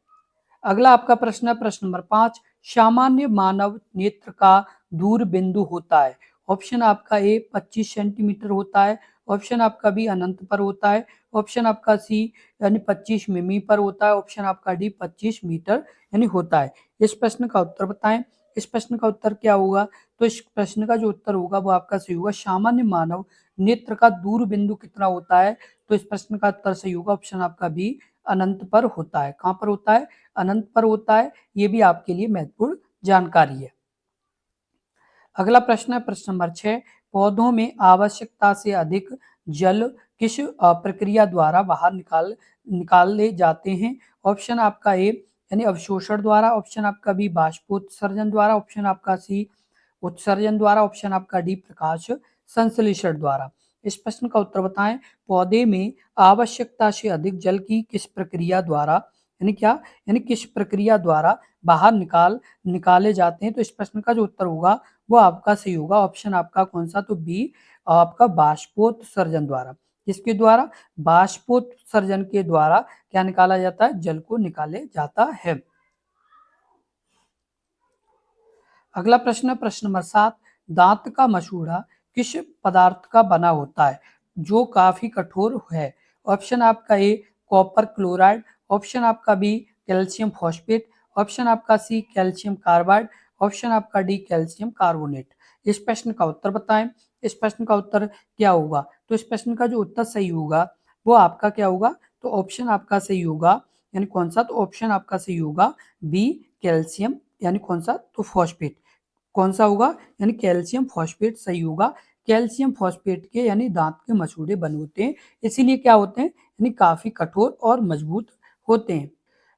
अगला आपका प्रश्न है प्रश्न नंबर 5, सामान्य मानव नेत्र का दूर बिंदु होता है। ऑप्शन आपका ए 25 सेंटीमीटर होता है, ऑप्शन आपका बी अनंत पर होता है, ऑप्शन आपका सी यानी 25 मिमी पर होता है, ऑप्शन आपका डी 25 मीटर यानी होता है। इस प्रश्न का उत्तर बताएं। इस प्रश्न का उत्तर क्या होगा? तो इस प्रश्न का जो उत्तर होगा वो आपका सही होगा, सामान्य मानव नेत्र का दूर बिंदु कितना होता है? तो इस प्रश्न का उत्तर सही होगा, ऑप्शन आपका बी अनंत पर होता है। कहां पर होता है? अनंत पर होता है। ये भी आपके लिए महत्वपूर्ण जानकारी है। अगला प्रश्न है प्रश्न नंबर 6, पौधों में आवश्यकता से अधिक जल किस प्रक्रिया द्वारा बाहर निकाले जाते हैं? ऑप्शन आपका ए यानी अवशोषण द्वारा, ऑप्शन आपका बी बाष्पोत्सर्जन द्वारा, ऑप्शन आपका सी उत्सर्जन द्वारा, ऑप्शन आपका डी प्रकाश संश्लेषण द्वारा। इस प्रश्न का उत्तर बताएं। पौधे में आवश्यकता से अधिक जल की किस प्रक्रिया द्वारा यानी क्या यानी किस प्रक्रिया द्वारा बाहर निकाले जाते हैं? तो इस प्रश्न का जो उत्तर होगा वो आपका सही होगा, ऑप्शन आपका कौन सा? तो बी आपका बाष्पोत्सर्जन द्वारा। किसके द्वारा? बाष्पोत्सर्जन के द्वारा क्या निकाला जाता है? जल को निकाले जाता है। अगला प्रश्न है प्रश्न नंबर 7, दांत का मसूड़ा किस पदार्थ का बना होता है जो काफी कठोर है? ऑप्शन आपका ए कॉपर क्लोराइड, ऑप्शन आपका बी कैल्शियम फॉस्फेट, ऑप्शन आपका सी कैल्शियम कार्बाइड, ऑप्शन आपका डी कैल्शियम कार्बोनेट। इस प्रश्न का उत्तर बताएं। इस प्रश्न का उत्तर क्या होगा? तो इस प्रश्न का जो उत्तर सही होगा वो आपका क्या होगा? तो ऑप्शन आपका सही होगा, यानी कौन सा? तो ऑप्शन आपका सही होगा बी कैल्शियम यानी कौन सा? तो फॉस्फेट। कौन सा होगा? यानी कैल्शियम फॉस्फेट सही होगा। कैल्शियम फॉस्फेट के यानी दांत के मसूड़े बने होते हैं, इसीलिए क्या होते हैं? यानी काफी कठोर और मजबूत होते हैं।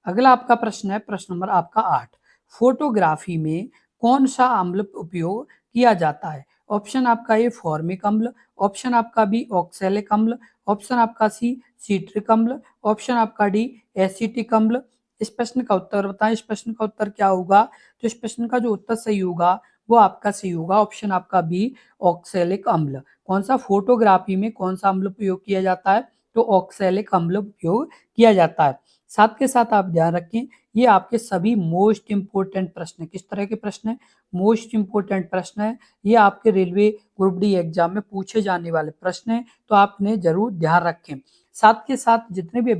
अगला आपका प्रश्न है प्रश्न नंबर आपका 8, फोटोग्राफी में कौन सा अम्ल उपयोग किया जाता है? ऑप्शन आपका ए फॉर्मिक अम्ल, ऑप्शन आपका बी ऑक्सैलिक अम्ल, ऑप्शन आपका सी सिट्रिक अम्ल, ऑप्शन आपका डी एसिटिक अम्ल। इस प्रश्न का उत्तर बताएं। इस प्रश्न का उत्तर क्या होगा? तो इस प्रश्न का जो उत्तर सही होगा वो आपका सही होगा ऑप्शन आपका बी ऑक्सैलिक अम्ल। कौन सा? फोटोग्राफी में कौन सा अम्ल उपयोग किया जाता है? तो ऑक्सैलिक अम्ल उपयोग किया जाता है। साथ के साथ आप ध्यान रखें, ये आपके सभी मोस्ट इंपोर्टेंट प्रश्न, किस तरह के प्रश्न है? मोस्ट इंपोर्टेंट प्रश्न है। ये आपके रेलवे ग्रुप डी एग्जाम में पूछे जाने वाले प्रश्न है, तो आपने जरूर ध्यान रखें। साथ के साथ जितने भी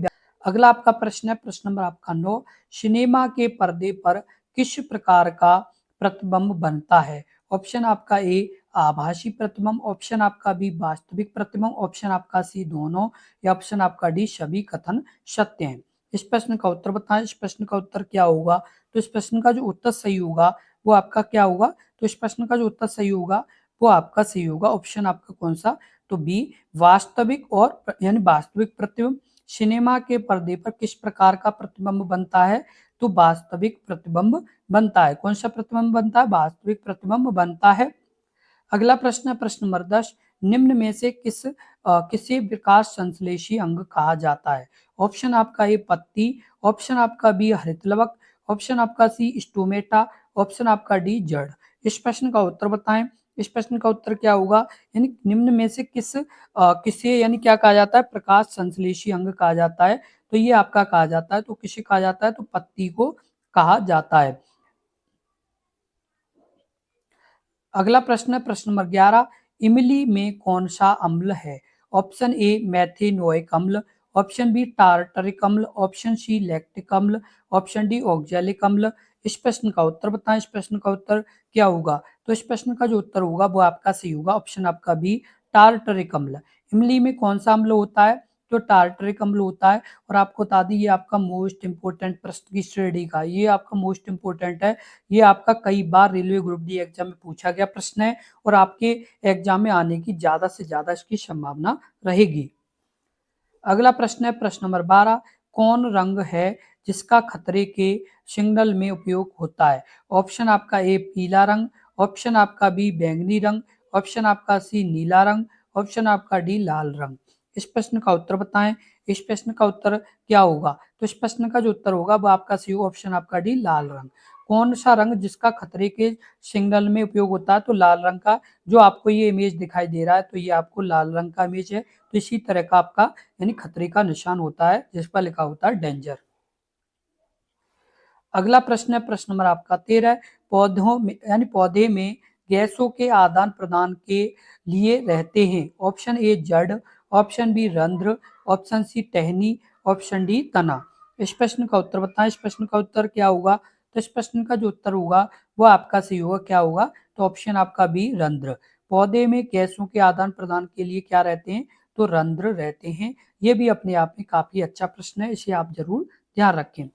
अगला आपका प्रश्न है प्रश्न नंबर आपका 9। सिनेमा के पर्दे पर किस प्रकार का प्रतिबिंब बनता है? ऑप्शन आपका ए आभासी प्रतिबिंब, ऑप्शन आपका बी वास्तविक प्रतिबिंब, ऑप्शन आपका सी दोनों, या ऑप्शन आपका डी सभी कथन सत्य हैं। इस प्रश्न का उत्तर बताएं। इस प्रश्न का उत्तर क्या होगा? तो इस प्रश्न का जो उत्तर सही होगा वो आपका क्या होगा? तो इस प्रश्न का जो उत्तर सही होगा वो आपका सही होगा ऑप्शन आपका कौन सा? तो बी वास्तविक और यानी वास्तविक प्रतिबिंब। सिनेमा के पर्दे पर किस प्रकार का प्रतिबिंब बनता है? तो वास्तविक प्रतिबिंब बनता है। कौन सा प्रतिबिंब बनता है? वास्तविक प्रतिबिंब बनता है। अगला प्रश्न है प्रश्न नंबर 10। निम्न में से किसे विकास संश्लेषी अंग कहा जाता है? ऑप्शन आपका ए पत्ती, ऑप्शन आपका बी हरितलवक, ऑप्शन आपका सी स्टोमेटा, ऑप्शन आपका डी जड़। इस प्रश्न का उत्तर बताएं। इस प्रश्न का उत्तर क्या होगा? यानी निम्न में से किसे यानी क्या कहा जाता है? प्रकाश संश्लेषी अंग कहा जाता है। तो ये आपका कहा जाता है, तो किसे कहा जाता है? तो पत्ती को कहा जाता है। अगला प्रश्न है प्रश्न नंबर 11। इमली में कौन सा अम्ल है? ऑप्शन ए मेथेनोइक अम्ल, ऑप्शन बी टार्टरिक अम्ल, ऑप्शन सी लैक्टिक अम्ल, ऑप्शन डी ऑक्जेलिक अम्ल। इस प्रश्न का उत्तर बताएं। इस प्रश्न का उत्तर क्या होगा? तो इस प्रश्न का जो उत्तर होगा वो आपका सही होगा ऑप्शन आपका बी टार्टरिक अम्ल। इमली में कौन सा अम्ल होता है? तो टार्टरिक अम्ल होता है। और आपको बता दी ये आपका मोस्ट इंपोर्टेंट प्रश्न की श्रेणी का, ये आपका मोस्ट इंपोर्टेंट है। ये आपका कई बार रेलवे ग्रुप डी एग्जाम में पूछा गया प्रश्न है और आपके एग्जाम में आने की ज्यादा से ज्यादा इसकी संभावना रहेगी। अगला प्रश्न है प्रश्न नंबर 12। कौन रंग है जिसका खतरे के सिग्नल में उपयोग होता है? ऑप्शन आपका ए पीला रंग, ऑप्शन आपका बी बैंगनी रंग, ऑप्शन आपका सी नीला रंग, ऑप्शन आपका डी लाल रंग। इस प्रश्न का उत्तर बताएं। इस प्रश्न का उत्तर क्या होगा? तो इस प्रश्न का जो उत्तर होगा वो आपका सी ऑप्शन आपका डी लाल रंग। कौन सा रंग जिसका खतरे के सिग्नल में उपयोग होता है? तो लाल रंग का। जो आपको ये इमेज दिखाई दे रहा है तो ये आपको लाल रंग का इमेज है। तो इसी तरह का आपका यानी खतरे का निशान होता है जिस पर लिखा होता है डेंजर। अगला प्रश्न है प्रश्न नंबर आपका 13। पौधों में यानी पौधे में गैसों के आदान प्रदान के लिए रहते हैं। ऑप्शन ए जड़, ऑप्शन बी रंध्र, ऑप्शन सी टहनी, ऑप्शन डी तना। इस प्रश्न का उत्तर बताएं। इस प्रश्न का उत्तर क्या होगा? तो इस प्रश्न का जो उत्तर होगा वो आपका सही होगा। क्या होगा? तो ऑप्शन आपका बी रंध्र। पौधे में गैसों के आदान प्रदान के लिए क्या रहते हैं? तो रंध्र रहते हैं। ये भी अपने आप में काफी अच्छा प्रश्न है, इसे आप जरूर ध्यान रखें।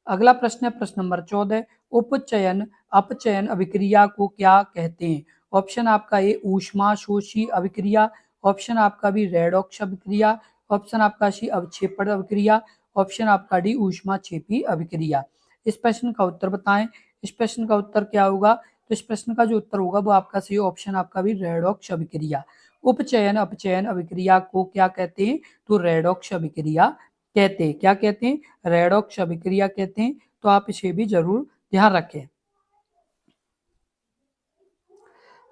अगला प्रश्न है प्रश्न नंबर 14। उपचयन अपचयन अभिक्रिया को क्या कहते हैं? ऑप्शन आपका ए ऊष्मा शोषी अभिक्रिया, ऑप्शन आपका बी रेडॉक्स अभिक्रिया, ऑप्शन आपका सी अवक्षेपण अभिक्रिया, ऑप्शन आपका डी ऊष्मा छेपी अभिक्रिया। इस प्रश्न का उत्तर बताएं। इस प्रश्न का उत्तर क्या होगा? तो इस प्रश्न का जो उत्तर होगा वो आपका सही ऑप्शन आपका भी रेडॉक्स अभिक्रिया। उपचयन अपचयन अभिक्रिया को क्या कहते हैं? तो रेडॉक्स अभिक्रिया कहते हैं। क्या कहते हैं? रेडॉक्स अभिक्रिया कहते हैं। तो आप इसे भी जरूर ध्यान रखें।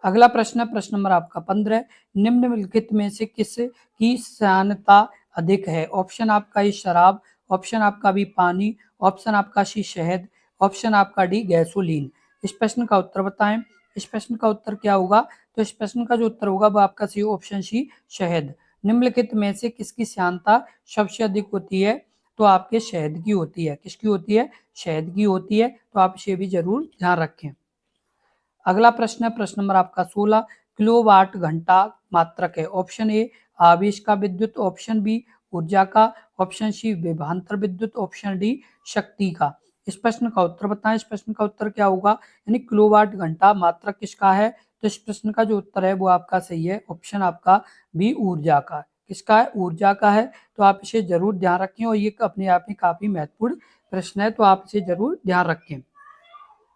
अगला प्रश्न है प्रश्न नंबर आपका 15। निम्नलिखित में से किस की श्यानता अधिक है? ऑप्शन आपका ई शराब, ऑप्शन आपका बी पानी, ऑप्शन आपका सी शहद, ऑप्शन आपका डी गैसोलीन। इस प्रश्न का उत्तर बताएं। इस प्रश्न का उत्तर क्या होगा? तो इस प्रश्न का जो उत्तर होगा वो आपका सी ऑप्शन सी शहद। निम्नलिखित में से किसकी श्यानता सबसे अधिक होती है? तो आपके शहद की होती है। किसकी होती है? शहद की होती है। तो आप इसे भी जरूर ध्यान रखें। अगला प्रश्न है प्रश्न नंबर आपका 16। किलोवाट घंटा मात्रक है। ऑप्शन ए आवेश का विद्युत, ऑप्शन बी ऊर्जा का, ऑप्शन सी विभवांतर विद्युत, ऑप्शन डी शक्ति का। इस प्रश्न का उत्तर बताएं। इस प्रश्न का उत्तर क्या होगा? यानी किलोवाट घंटा मात्रक किसका है? तो इस प्रश्न का जो उत्तर है वो आपका सही है ऑप्शन आपका बी ऊर्जा का। किसका है? ऊर्जा का है। तो आप इसे जरूर ध्यान रखें और ये अपने आप में काफी महत्वपूर्ण प्रश्न है, तो आप इसे जरूर ध्यान रखें।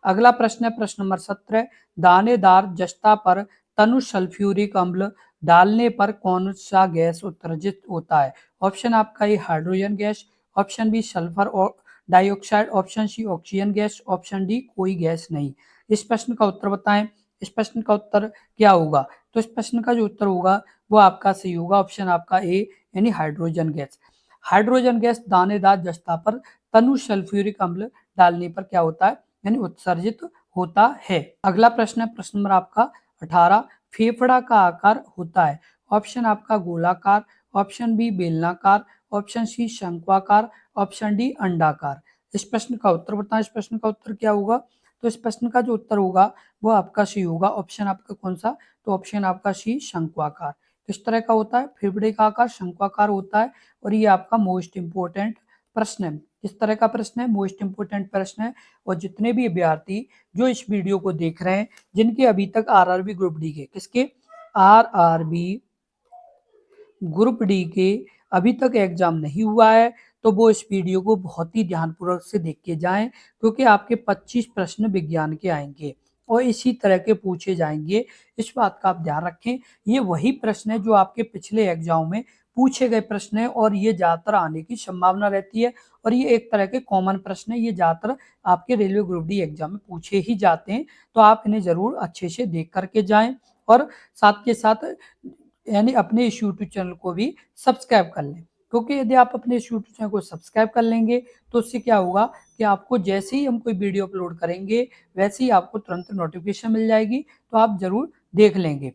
अगला प्रश्न है प्रश्न नंबर 17, दानेदार जस्ता पर तनु सल्फ्यूरिक अम्ल डालने पर कौन सा गैस उत्सर्जित होता है? ऑप्शन आपका A hydrogen gas, option B sulphur और dioxide, option C oxygen gas, option D कोई गैस नहीं। इस प्रश्न का उत्तर बताएं। इस प्रश्न का उत्तर क्या होगा? तो इस प्रश्न का जो उत्तर होगा वो आपका सही होगा, ऑप्शन आपका ए यानी हाइड्रोजन गैस। हाइड्रोजन गैस दानेदार जस्ता पर तनु सल्फ्यूरिक अम्ल डालने पर क्या होता है यानी उत्सर्जित होता है। अगला प्रश्न है प्रश्न नंबर आपका 18, फेफड़ा का आकार होता है? ऑप्शन आपका गोलाकार, ऑप्शन बी बेलनाकार, ऑप्शन सी शंक्वाकार, ऑप्शन डी अंडाकार। इस प्रश्न का उत्तर बताएं। इस प्रश्न का उत्तर क्या होगा? तो इस प्रश्न का जो उत्तर होगा वो आपका सी होगा, ऑप्शन आपका कौन सा? तो ऑप्शन आपका सी शंक्वाकार। किस तरह का होता है? फेफड़े का आकार शंक्वाकार होता है और ये आपका मोस्ट इंपोर्टेंट प्रश्न है। किस तरह का प्रश्न है? मोस्ट इंपोर्टेंट प्रश्न है। और जितने भी अभ्यर्थी जो इस वीडियो को देख रहे हैं, जिनके अभी तक आरआरबी ग्रुप डी के किसके आरआरबी ग्रुप डी के अभी तक एग्जाम नहीं हुआ है, तो वो इस वीडियो को बहुत ही ध्यानपूर्वक से देख के जाएं, क्योंकि आपके 25 प्रश्न विज्ञान के आएंगे और इसी तरह के पूछे जाएंगे। इस बात का आप ध्यान रखें, ये वही प्रश्न है जो आपके पिछले एग्जाम में पूछे गए प्रश्न है और ये ज्यादातर आने की संभावना रहती है और ये एक तरह के कॉमन प्रश्न है। ये ज्यादातर आपके रेलवे ग्रुप डी एग्जाम में पूछे ही जाते हैं, तो आप इन्हें जरूर अच्छे से देख करके जाएं और साथ के साथ यानी अपने इस यूट्यूब चैनल को भी सब्सक्राइब कर लें, क्योंकि यदि आप अपने इस यूट्यूब चैनल को सब्सक्राइब कर लेंगे तो उससे क्या होगा कि आपको जैसे ही हम कोई वीडियो अपलोड करेंगे वैसे ही आपको तुरंत नोटिफिकेशन मिल जाएगी, तो आप जरूर देख लेंगे।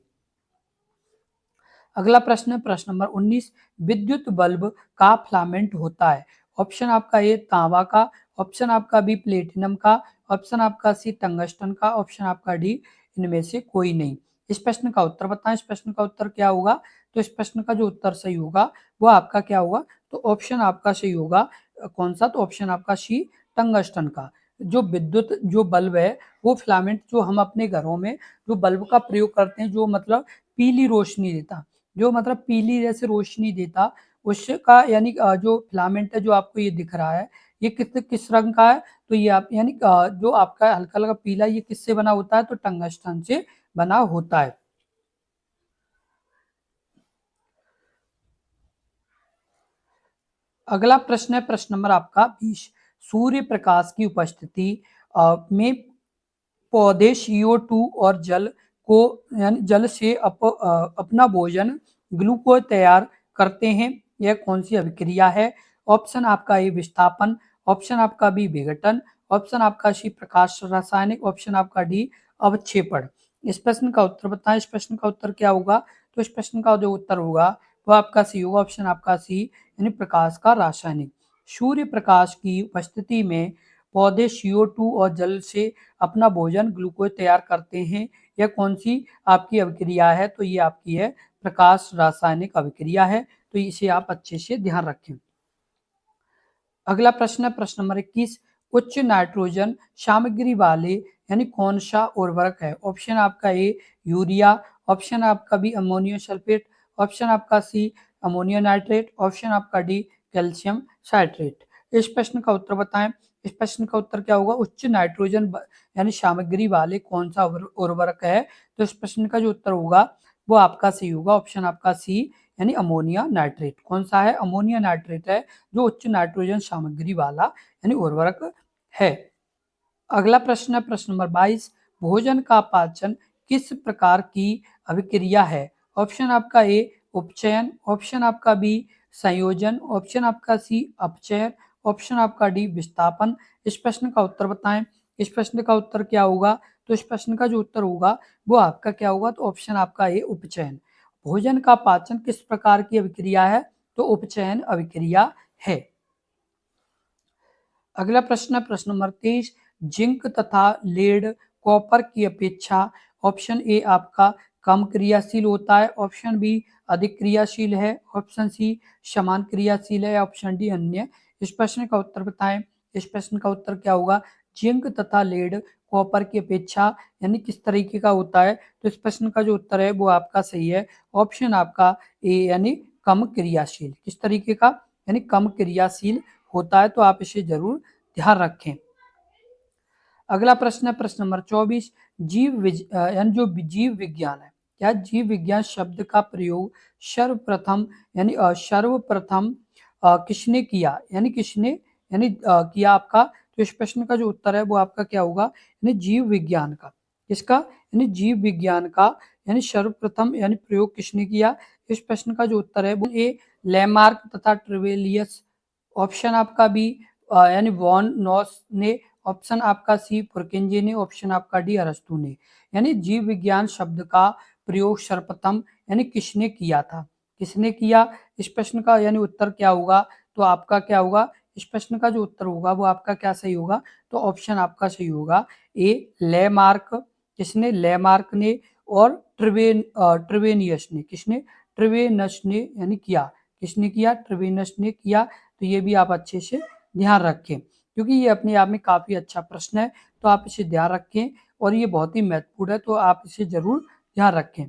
अगला प्रश्न है प्रश्न नंबर 19, विद्युत बल्ब का फिलामेंट होता है? ऑप्शन आपका ए तांबा का, ऑप्शन आपका बी प्लेटिनम का, ऑप्शन आपका सी टंगस्टन का, ऑप्शन आपका डी इनमें से कोई नहीं। इस प्रश्न का उत्तर बताएं। इस प्रश्न का उत्तर क्या होगा? तो इस प्रश्न का जो उत्तर सही होगा वो आपका क्या होगा? तो ऑप्शन आपका सही होगा कौन सा? तो ऑप्शन आपका सी टंगस्टन का। जो विद्युत जो बल्ब है वो फिलामेंट जो हम अपने घरों में जो बल्ब का प्रयोग करते हैं, जो मतलब पीली रोशनी देता, जो मतलब पीली जैसे रोशनी देता, उसका यानी जो फिलामेंट है जो आपको ये दिख रहा है, ये किस किस रंग का है? तो ये आप यानी जो आपका हल्का हल्का पीला, ये किससे बना होता है? तो टंगस्टन से बना होता है। अगला प्रश्न है प्रश्न नंबर आपका 20, सूर्य प्रकाश की उपस्थिति में पौधे CO2 और जल को यानी जल से अपना भोजन ग्लूकोज तैयार करते हैं। यह कौन सी अभिक्रिया है? ऑप्शन आपका ए विस्थापन, ऑप्शन आपका बी विघटन, ऑप्शन आपका सी प्रकाश रासायनिक, ऑप्शन आपका डी अवक्षेपण। इस प्रश्न का उत्तर बताएं। इस प्रश्न का उत्तर क्या होगा? तो इस प्रश्न का जो उत्तर होगा वो आपका सी होगा, ऑप्शन आपका सी यानी प्रकाश का रासायनिक। सूर्य प्रकाश की उपस्थिति में पौधे CO2 और जल से अपना भोजन ग्लूकोज तैयार करते हैं। यह कौन सी आपकी अभिक्रिया है? तो ये आपकी है प्रकाश रासायनिक अभिक्रिया है, तो इसे आप अच्छे से ध्यान रखें। अगला प्रश्न है प्रश्न नंबर 21, उच्च नाइट्रोजन सामग्री वाले यानी कौन सा उर्वरक है? ऑप्शन आपका ए यूरिया, ऑप्शन आपका बी अमोनियम सल्फेट, ऑप्शन आपका सी अमोनियम नाइट्रेट, ऑप्शन आपका डी कैल्शियम साइट्रेट। इस प्रश्न का उत्तर बताएं। इस प्रश्न का उत्तर क्या होगा? उच्च नाइट्रोजन यानी सामग्री वाले कौन सा उर्वरक है? तो इस प्रश्न का जो उत्तर होगा वो आपका सी होगा, ऑप्शन आपका सी यानी अमोनिया नाइट्रेट। कौन सा है? अमोनिया नाइट्रेट है जो उच्च नाइट्रोजन सामग्री वाला यानी उर्वरक है। अगला प्रश्न है प्रश्न नंबर 22, भोजन का पाचन किस प्रकार की अभिक्रिया है? ऑप्शन आपका ए उपचयन, ऑप्शन आपका बी संयोजन, ऑप्शन आपका सी अपचयन, ऑप्शन आपका डी विस्थापन। इस प्रश्न का उत्तर बताएं। इस प्रश्न का उत्तर क्या होगा? तो इस प्रश्न का जो उत्तर होगा वो आपका क्या होगा? तो ऑप्शन आपका ए उपचयन। भोजन का पाचन किस प्रकार की अभिक्रिया है? तो उपचयन अभिक्रिया है। अगला प्रश्न है प्रश्न नंबर 23, जिंक तथा लेड कॉपर की अपेक्षा ऑप्शन ए आपका कम क्रियाशील होता है, ऑप्शन बी अधिक क्रियाशील है, ऑप्शन सी समान क्रियाशील है, ऑप्शन डी अन्य। इस प्रश्न का उत्तर बताएं। इस प्रश्न का उत्तर क्या होगा? जिंक तथा लेड कॉपर की अपेक्षा यानी किस तरीके का होता है? तो इस प्रश्न का जो उत्तर है वो आपका सही है, ऑप्शन आपका ए यानी कम क्रियाशील। किस तरीके का? यानी कम क्रियाशील होता है, तो आप इसे जरूर ध्यान रखें। अगला प्रश्न है प्रश्न नंबर 24। यानी जो जीव विज्ञान है, क्या जीव विज्ञान शब्द का प्रयोग सर्वप्रथम सर्वप्रथम किसने किया, यानी किसने किया आपका। तो इस प्रश्न का जो उत्तर है वो आपका क्या होगा, यानी जीव विज्ञान का। किसका, यानी जीव विज्ञान का यानी सर्वप्रथम यानी प्रयोग किसने किया। इस प्रश्न का जो उत्तर है वो ए लैमार्क तथा ट्रेवेलियस, ऑप्शन आपका बी यानी वॉन नॉस ने, ऑप्शन आपका सी पुरकिंजे ने, ऑप्शन आपका डी अरस्तु ने। यानी जीव विज्ञान शब्द का प्रयोग सर्वप्रथम यानी किसने किया था, किसने किया। इस प्रश्न का यानी उत्तर क्या होगा, तो आपका क्या होगा, इस प्रश्न का जो उत्तर होगा वो आपका क्या सही होगा, तो ऑप्शन आपका सही होगा ए लेमार्क, किसने, लेमार्क ने, और ट्रिवेनियस ने, किसने, ट्रिवेनस ने यानी किया, किसने किया, ट्रिवेनस ने किया। तो ये भी आप अच्छे से ध्यान रखें, क्योंकि ये अपने आप में काफी अच्छा प्रश्न है, तो आप इसे ध्यान रखें और ये बहुत ही महत्वपूर्ण है, तो आप इसे जरूर ध्यान रखें।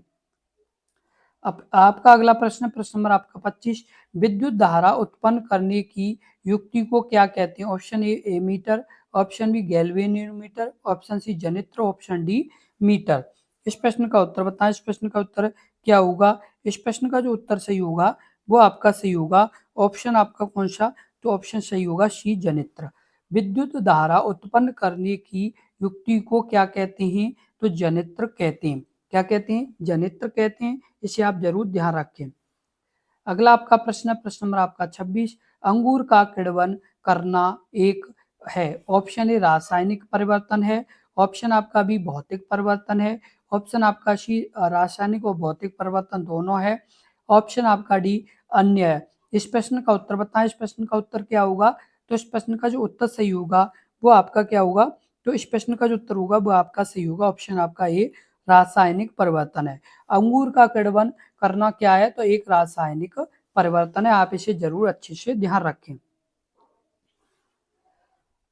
अब आपका अगला प्रश्न, प्रश्न नंबर आपका 25। विद्युत धारा उत्पन्न करने की युक्ति को क्या कहते हैं। Option A ammeter, option B galvanometer, option C जनित्र, ऑप्शन डी मीटर। इस प्रश्न का उत्तर बताएं, इस प्रश्न का उत्तर क्या होगा। इस प्रश्न का जो उत्तर सही होगा वो आपका सही होगा, ऑप्शन आपका कौन सा, तो ऑप्शन सही होगा सी जनित्र। विद्युत धारा उत्पन्न करने की युक्ति को क्या कहते हैं, तो जनित्र कहते हैं। क्या कहते हैं, जनित्र कहते हैं। इसे आप जरूर ध्यान रखें। अगला आपका प्रश्न है प्रश्न नंबर आपका 26। अंगूर का किण्वन करना एक है, ऑप्शन ए रासायनिक परिवर्तन है, ऑप्शन आपका बी भौतिक परिवर्तन है, ऑप्शन आपका सी रासायनिक और भौतिक परिवर्तन दोनों है, ऑप्शन आपका डी अन्य है। इस प्रश्न का उत्तर बताएं, इस प्रश्न का उत्तर क्या होगा। तो इस प्रश्न का जो उत्तर सही होगा वो आपका क्या होगा, तो इस प्रश्न का जो उत्तर होगा वो आपका सही होगा, ऑप्शन आपका ए रासायनिक परिवर्तन है। अंगूर का किण्वन करना क्या है, तो एक रासायनिक परिवर्तन है, आप इसे जरूर अच्छे से ध्यान रखें।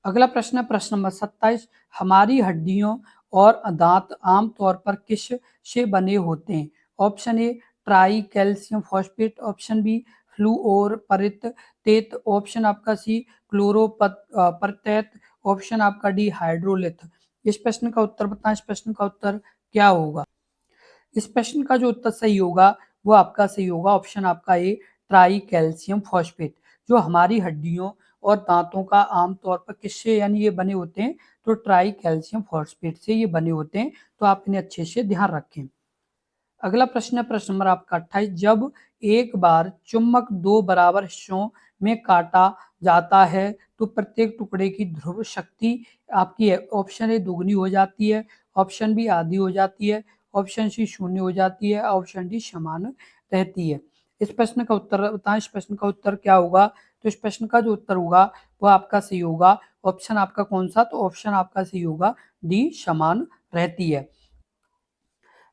अगला प्रश्न है प्रश्न नंबर 27। हमारी हड्डियों और दांत आमतौर पर किस से बने होते हैं। Option A tricalcium phosphate, option B fluorapatite, option आपका सी क्लोरोपरतैत, ऑप्शन आपका डी हाइड्रोलिथ। इस प्रश्न का उत्तर बताएं, इस प्रश्न का उत्तर क्या होगा। इस प्रश्न का जो उत्तर सही होगा वो आपका सही होगा, ऑप्शन आपका ए ट्राई कैल्शियम फॉस्फेट। जो हमारी हड्डियों और दांतों का आमतौर पर किससे यानी ये बने होते हैं, तो ट्राई कैल्शियम फॉस्फेट से ये बने होते हैं, तो आप इन्हें अच्छे से ध्यान रखें। अगला प्रश्न है प्रश्न नंबर आपका 28। जब एक बार चुंबक दो बराबर हिस्सों में काटा जाता है तो प्रत्येक टुकड़े की ध्रुव शक्ति आपकी है, ऑप्शन ए दुगनी हो जाती है, ऑप्शन बी आधी हो जाती है, ऑप्शन सी शून्य हो जाती है, ऑप्शन डी समान रहती है। इस प्रश्न का उत्तर बताएं, इस प्रश्न का उत्तर क्या होगा। तो इस प्रश्न का जो उत्तर होगा वो आपका सही होगा, ऑप्शन आपका कौन सा, तो ऑप्शन आपका सही होगा डी समान रहती है।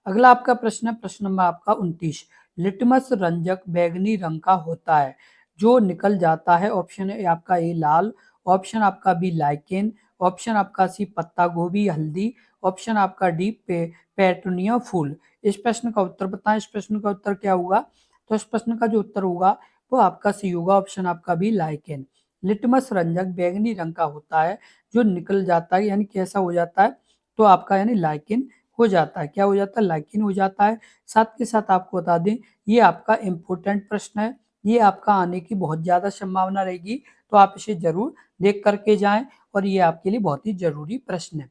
अगला आपका प्रश्न है प्रश्न नंबर आपका 29। लिटमस रंजक बैगनी रंग का होता है जो निकल जाता है, ऑप्शन है आपका ए लाल, ऑप्शन आपका बी लाइकेन, ऑप्शन आपका सी पत्ता गोभी हल्दी, ऑप्शन आपका डी पेटूनिया फूल। इस प्रश्न का उत्तर बताएं, इस प्रश्न का उत्तर क्या होगा। तो इस प्रश्न का जो उत्तर होगा वो आपका सही होगा, ऑप्शन आपका बी लाइकेन। लिटमस रंजक बैगनी रंग का होता है जो निकल जाता है, यानी कैसा हो जाता है, तो आपका यानी लाइकेन हो जाता है, क्या हो जाता है, लाइकिन हो जाता है। साथ के साथ आपको बता दें ये आपका इम्पोर्टेंट प्रश्न है, ये आपका आने की बहुत ज़्यादा संभावना रहेगी, तो आप इसे जरूर देख करके जाएं और ये आपके लिए बहुत ही जरूरी प्रश्न है।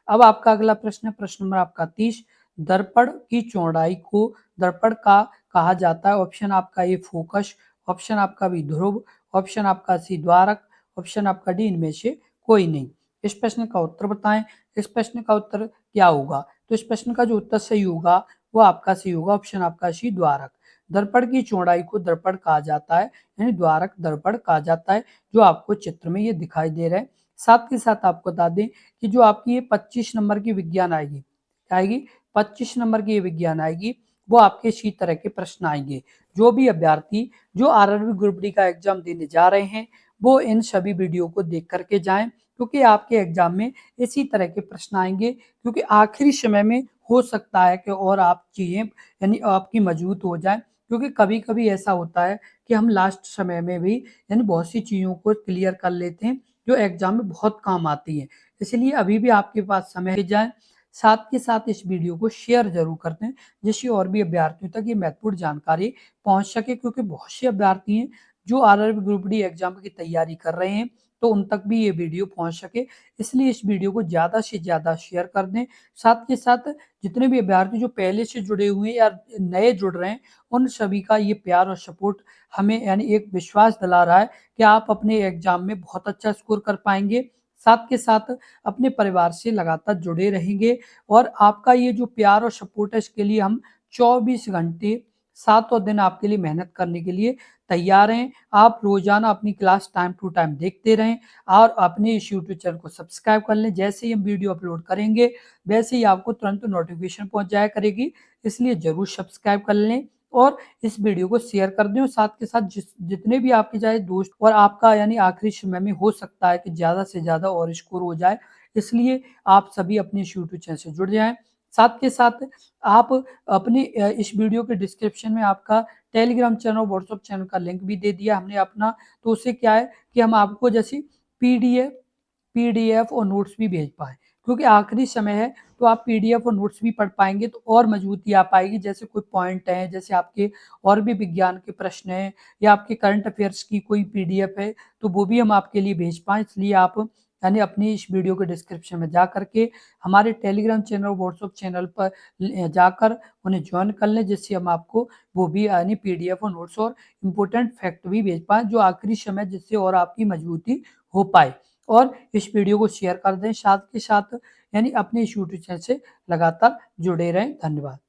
अब आपका अगला प्रश्न है प्रश्न नंबर आपका 30। दर्पण की चौड़ाई को दर्पण का कहा जाता है, ऑप्शन आपका ए फोकस, ऑप्शन आपका बी ध्रुव, ऑप्शन आपका सी द्वारक, ऑप्शन आपका डी इनमें से कोई नहीं। इस प्रश्न का उत्तर बताएं, इस प्रश्न का उत्तर क्या होगा। तो इस प्रश्न का जो उत्तर सही होगा वो आपका सही होगा, ऑप्शन आपका सी द्वारक। दर्पण की चौड़ाई को दर्पण कहा जाता है, यानी द्वारक दर्पण कहा जाता है, जो आपको चित्र में ये दिखाई दे रहा है। साथ के साथ आपको बता दें कि जो आपकी ये 25 नंबर की विज्ञान आएगी, क्या आएगी, 25 नंबर की ये विज्ञान आएगी, वो आपके इसी तरह के प्रश्न आएंगे। जो भी अभ्यर्थी जो आरआरबी ग्रुप डी का एग्जाम देने जा रहे हैं वो इन सभी वीडियो को देख करके जाएं, क्योंकि आपके एग्जाम में इसी तरह के प्रश्न आएंगे, क्योंकि आखिरी समय में हो सकता है कि और आप चीजें यानी आपकी मजबूत हो जाए, क्योंकि कभी कभी ऐसा होता है कि हम लास्ट समय में भी यानी बहुत सी चीजों को क्लियर कर लेते हैं, जो एग्जाम में बहुत काम आती है। इसलिए अभी भी आपके पास समय जाए, साथ के साथ इस वीडियो को शेयर जरूर कर दें, जिससे और भी अभ्यर्थियों तक ये महत्वपूर्ण जानकारी पहुंच सके, क्योंकि बहुत से अभ्यर्थी हैं जो आरआरबी ग्रुप डी एग्जाम की तैयारी कर रहे हैं, तो उन तक भी ये वीडियो पहुंच सके। इसलिए इस वीडियो को ज़्यादा से ज़्यादा शेयर कर दें। साथ के साथ जितने भी अभ्यर्थी जो पहले से जुड़े हुए हैं या नए जुड़ रहे हैं, उन सभी का ये प्यार और सपोर्ट हमें यानी एक विश्वास दिला रहा है कि आप अपने एग्जाम में बहुत अच्छा स्कोर कर पाएंगे। साथ के साथ अपने परिवार से लगातार जुड़े रहेंगे, और आपका ये जो प्यार और सपोर्ट है, इसके लिए हम 24 घंटे सातों दिन आपके लिए मेहनत करने के लिए तैयार हैं। आप रोजाना अपनी क्लास टाइम टू टाइम देखते रहें और अपने इस यूट्यूब चैनल को सब्सक्राइब कर लें। जैसे ही हम वीडियो अपलोड करेंगे, वैसे ही आपको तुरंत नोटिफिकेशन पहुंच जाया करेगी। इसलिए जरूर सब्सक्राइब कर लें और इस वीडियो को शेयर कर दें, और साथ के साथ जितने भी आपके चाहे दोस्त, और आपका यानी आखिरी समय में हो सकता है कि ज़्यादा से ज़्यादा और स्कोर हो जाए, इसलिए आप सभी अपने इस यूट्यूब चैनल से जुड़ जाएं। साथ के साथ आप अपने इस वीडियो के डिस्क्रिप्शन में आपका टेलीग्राम चैनल और व्हाट्सएप चैनल का लिंक भी दे दिया हमने अपना। तो उससे क्या है कि हम आपको जैसे पीडीएफ पीडीएफ और नोट्स भी भेज पाएँ, क्योंकि आखिरी समय है, तो आप पीडीएफ और नोट्स भी पढ़ पाएँगे तो और मजबूती आ पाएगी। जैसे कोई पॉइंट है, जैसे आपके और भी विज्ञान के प्रश्न हैं या आपके करंट अफेयर्स की कोई पीडीएफ है, तो वो भी हम आपके लिए भेज पाएँ। इसलिए आप यानी अपनी इस वीडियो के डिस्क्रिप्शन में जा करके हमारे टेलीग्राम चैनल और व्हाट्सएप चैनल पर जाकर उन्हें ज्वाइन कर लें, जिससे हम आपको वो भी यानी पीडीएफ और नोट्स और इम्पोर्टेंट फैक्ट भी भेज पाएँ, जो आखिरी समय जिससे और आपकी मजबूती हो पाए। और इस वीडियो को शेयर कर दें, साथ के साथ यानी अपने इस यूट्यूब चैनल से लगातार जुड़े रहें। धन्यवाद।